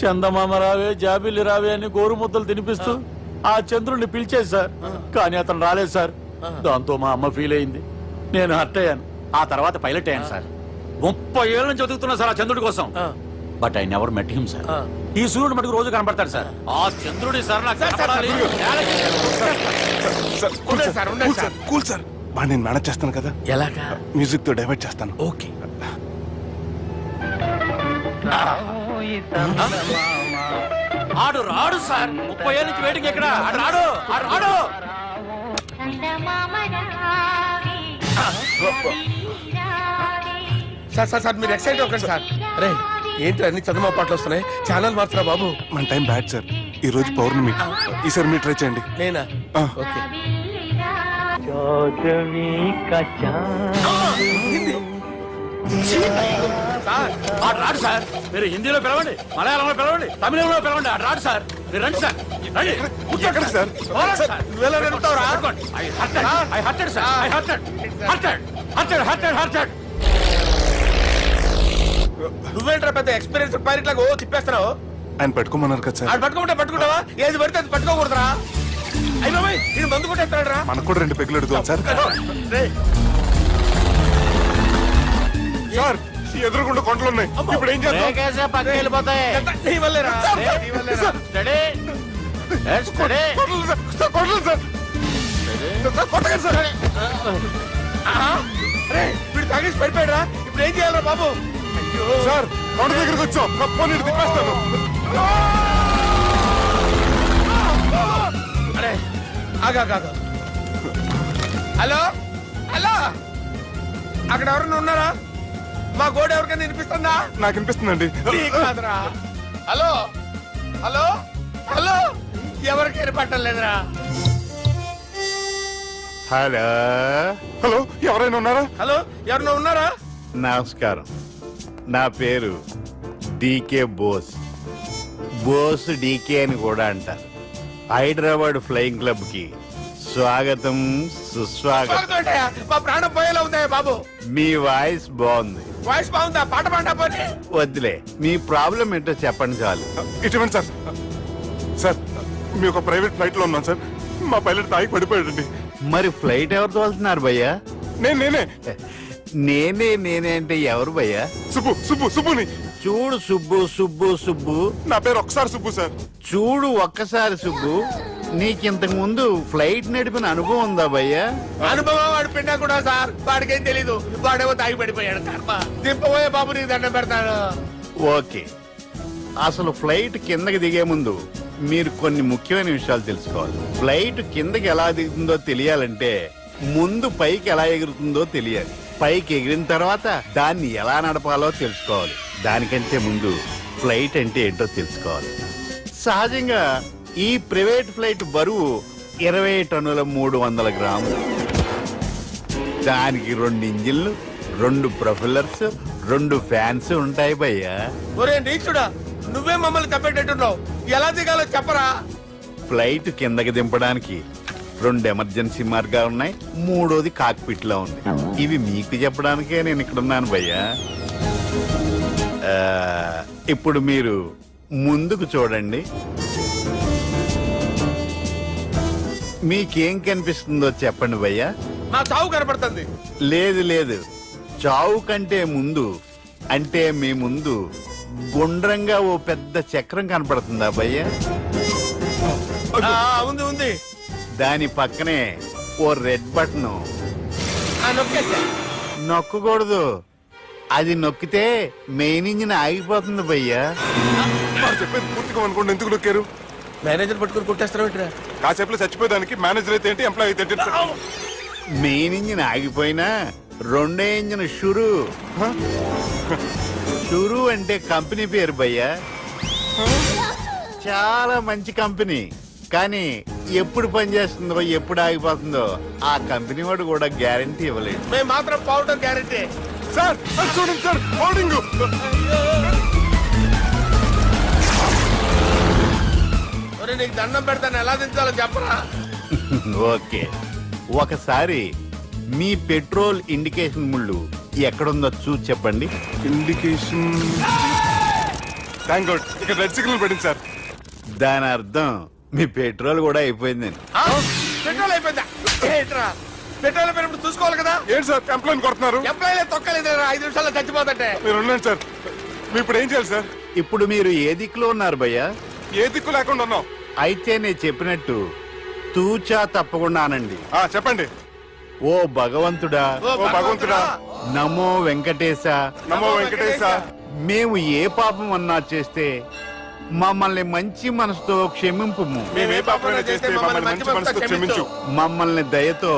చందమామ రావే జాబిల్లి రావే అని గోరు ముద్దలు తినిపిస్తూ ఆ చంద్రుడిని పిలిచేది సార్. కానీ అతను రాలేదు సార్. దాంతో మా అమ్మ ఫీల్ అయింది, నేను హర్ట్ అయ్యాను. ఆ తర్వాత పైలట్ అయ్యాను సార్. 30 ఏళ్ళ నుంచి చదువుతున్నా సార్ ఆ చంద్రుడి కోసం. But I never met him sir. ఈ సూర్యుడు మటుకు రోజు కనబడతాడు సార్. ఆ చంద్రుడి సార్ నాకు కనపడాలి. కూల్ సార్, బాగా నేను మేనేజ్ చేస్తాను కదా. ఎలాగా? మ్యూజిక్ తో డైవర్ట్ చేస్తాను. ఓకే. ఆడు రాడు సార్. 30 ఏళ్ళ నుంచి వెయిటింగ్ ఎక్కడ? ఆడు రాడు, ఆడు రాడు. సార్ మీరు ఎక్సైట్ అవ్వకండి సార్. అరే ఏంటి అన్ని చదువు పాటలు వస్తున్నాయి, ఛానల్ మార్చరా బాబు. మన టైం బ్యాడ్ సార్, ఈ రోజు పౌర్ణమి. ఈసారి మీరు ట్రై చేయండి. నేనా? ఓకే. ఆడు రాడు సార్. మీరు హిందీలో పిలవండి, మలయాళంలో పిలవండి, తమిళంలో పిలవండి. ఆడు రాడు సార్. మీరు రండి సార్, రండి. ఎక్కడ సార్? నువ్వెలా వెళ్తావురా? I hurted, sir. I hurted. నువ్వేంట్రా పెద్ద ఎక్స్పీరియన్స్ పైరెట్ లాగా ఓ తిప్పేస్తున్నావు? ఆయన పెట్టుకోమన్నారు కదా సార్. ఆడు పట్టుకుంటావా? ఏది పడితే అది పట్టుకోకూడదురా. అయ్యి బాబాయ్ ఇది మందు కొట్టేస్తాడు రా. మనకు కూడా 2 పెగ్గులు అడుగుతాం సార్. సార్, ఈ ఎదురుగుండా కొండలు ఉన్నాయి, ఇప్పుడు ఏం చేద్దాం? పక్కకి వెళ్ళిపోతాయి. నీ వల్లేరా? Steady. Yes, steady. కొట్టలేదు సార్. కొట్టలేదు సార్. వీడు తాగేసి పడిపోయాడు రా. ఇప్పుడు ఏం చేయాలరా బాబు? సార్, కొండ దగ్గరికి వచ్చాం, పోనీ తిప్పేస్తాను. అరే ఆగా. హలో అక్కడ ఎవరన్నా ఉన్నారా? మా గోడ ఎవరికైనా వినిపిస్తుందా? నాకు వినిపిస్తుందండి. నీకు కాదురా. హలో ఎవరికి వినపట్టం లేదురా. హలో, ఎవరైనా ఉన్నారా? హలో ఎవరన్నా ఉన్నారా? నమస్కారం, నా పేరు డీకే బోస్. బోస్ డీకే అని కూడా అంటారు. హైదరాబాద్ ఫ్లయింగ్ క్లబ్ కి స్వాగతం, సుస్వాగతం. మా ప్రాణం పోయేలా ఉందా బాబు? మీ వాయిస్ బాగుంది. వాయిస్ బాగుందా? పాట పాడా పోనీ. వద్దులే, మీ ప్రాబ్లం ఏంటో చెప్పండి చాలు. ఇటువంటి సార్, సార్ మీ ఒక ప్రైవేట్ ఫ్లైట్ లో ఉన్నాను సార్. మా పైలట్ తాగి పడిపోయాడండి. మరి ఫ్లైట్ ఎవరు తోలుతున్నారు భయ్యా? నేనే నేనే అంటే ఎవరు భయ్యా? సుబ్బుని. చూడు సుబ్బు. నా పేరు ఒకసారి సుబ్బు సార్. చూడు ఒక్కసారి సుబ్బు, నీకింతకు ముందు ఫ్లైట్ నడిపిన అనుభవం ఉందా భయ్యా? అనుభవం వాడు పిండా కూడా సార్. వాడికేం తెలీదు, వాడేమో తాగి పడిపోయాడు. దింపబోయే బాబు నీకు దండం పెడతాడు. ఓకే, అసలు ఫ్లైట్ కిందకి దిగే ముందు మీరు కొన్ని ముఖ్యమైన విషయాలు తెలుసుకోవాలి. ఫ్లైట్ కిందకి ఎలా దిగుతుందో తెలియాలంటే ముందు పైకి ఎలా ఎగురుతుందో తెలియాలి. పైకి ఎగిరిన తర్వాత దాన్ని ఎలా నడపాలో తెలుసుకోవాలి. దానికంటే ముందు ఫ్లైట్ అంటే ఏంటో తెలుసుకోవాలి. సహజంగా ఈ ప్రైవేట్ ఫ్లైట్ బరువు 20 టన్నుల 300 గ్రాములు. దానికి 2 ఇంజిన్లు, 2 ప్రొఫెల్లర్స్, 2 ఫ్యాన్స్ ఉంటాయి భయ్యా. ఒరే నీచుడా, నువ్వే మమ్మల్ని తప్పేటట్టున్నావు. ఎలా దిగాలో చెప్పరా? ఫ్లైట్ కిందకి దింపడానికి 2 ఎమర్జెన్సీ మార్గాలు ఉన్నాయి, 3వది కాక్పిట్ లో ఉంది. ఇవి మీకు చెప్పడానికే నేను ఇక్కడ ఉన్నాను భయ్యా. ఇప్పుడు మీరు ముందుకు చూడండి. మీకేం కనిపిస్తుందో చెప్పండి భయ్యా. నా చావు కనపడుతుంది. లేదు, చావు కంటే ముందు అంటే మీ ముందు గుండ్రంగా ఓ పెద్ద చక్రం కనపడుతుందా భయ్యా? ఉంది. దాని పక్కనే ఓ రెడ్ బటన్. నొక్కకూడదు, అది నొక్కితే మెయిన్ ఇంజిన్ ఆగిపోతుంది భయ్యా. చెప్పేది పూర్తిగా అనుకోండి. ఎందుకు నొక్కారు? మేనేజర్ పట్టుకుని కుట్టేస్తారా? కాసేపులో చచ్చిపోయేదానికి మేనేజర్ అయితే ఏంటి, ఎంప్లాయ్ అయితే ఏంటి? మెయిన్ ఇంజిన్ ఆగిపోయినా 2వ ఇంజిన్ షురు అంటే కంపెనీ పేరు భయ్యా. చాలా మంచి కంపెనీ, కానీ ఎప్పుడు పని చేస్తుందో ఎప్పుడు ఆగిపోతుందో ఆ కంపెనీ వాడు కూడా గ్యారంటీ ఇవ్వలేదు. మేము మాత్రం పౌడర్ గ్యారెంటీ. సార్ అది చూడండి సార్, హోర్డింగ్. ఒరేయ్, నీకు దండం పెడతాను, ఎలా దించాలో చెప్పరా? ఓకే, ఒకసారి మీ పెట్రోల్ ఇండికేషన్ ముళ్ళు ఎక్కడుందో చూసి చెప్పండి. ఇండికేషన్. థ్యాంక్ గాడ్, ఇక్కడ రెడ్ సిగ్నల్ పడింది సార్. దాని అర్థం మీ పెట్రోల్ కూడా అయిపోయిందని. ఆ? పెట్రోల్ అయిపోయిందా? ఏంట్రా, పెట్రోల్ అయిపోయినప్పుడు చూసుకోవాలి కదా. ఏంటి సార్ కంప్లైంట్ కొడుతున్నారు? ఎంప్లాయీలే తొక్కలేదు, 5 నిమిషాల్లో చచ్చిపోతుంటే. మీరు ఉండండి సార్, మీరు ఇప్పుడు ఏం చేయాలి సార్? ఇప్పుడు మీరు ఏ దిక్కులో ఉన్నారు భయ్యా? ఏ దిక్కు లేకుండా ఉన్నాం. అయితే నేను చెప్పినట్టు తూచా తప్పకుండా అనండి. చెప్పండి. ఓ భగవంతుడా, ఓ భగవంతుడా, నమో వెంకటేశ, నమో వెంకటేశ. మేము ఏ పాపం అన్నా చేస్తే మమ్మల్ని మంచి మనసుతో క్షమింపు. మేము ఏ పాపమైనా చేస్తే మమ్మల్ని మంచి మనసుతో క్షమించు. మమ్మల్ని దయతో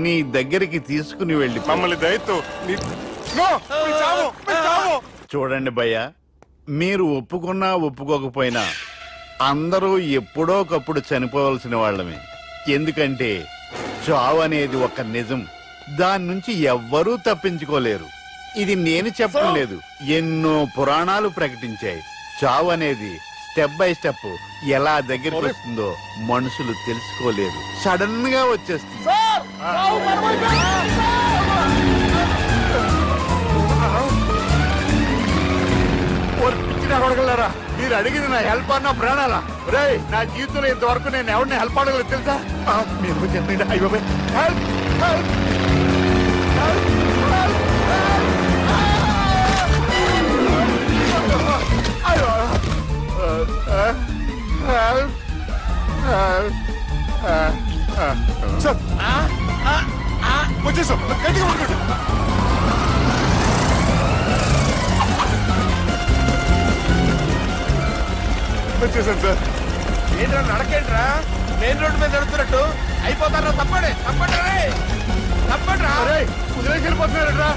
నీ దగ్గరికి తీసుకుని వెళ్ళి మమ్మల్ని దయతో నో, మీ చావు, మీ చావు. చూడండి భయ్య, మీరు ఒప్పుకున్నా ఒప్పుకోకపోయినా అందరూ ఎప్పుడో ఒకప్పుడు చనిపోవలసిన వాళ్ళమే. ఎందుకంటే చావు అనేది ఒక నిజం, దాని నుంచి ఎవ్వరూ తప్పించుకోలేరు. ఇది నేను చెప్పడం లేదు, ఎన్నో పురాణాలు ప్రకటించాయి. చావు అనేది స్టెప్ బై స్టెప్ ఎలా దగ్గరికి వస్తుందో మనుషులు తెలుసుకోలేరు, సడన్ గా వచ్చేస్తుంది. అడగలరా, మీరు అడిగింది నా హెల్ప్ అన్న ప్రాణాలా? రే, నా జీవితంలో ఇంతవరకు నేను ఎవరిని హెల్ప్ అడగలేదు తెలుసా? మీరు చెప్పండి. అయ్యో హెల్ప్, హెల్ప్, సార్ వచ్చేసాం, గట్టిగా పట్టుకోండి. వచ్చేసాను సార్. ఏంట్రా నడకేంట్రా, మెయిన్ రోడ్డు మీద నడుస్తున్నట్టు అయిపోతారా? తప్పండి, తప్పండి రే, తప్పండి రా. వదిలేసి వెళ్ళిపోతున్నాడు రా.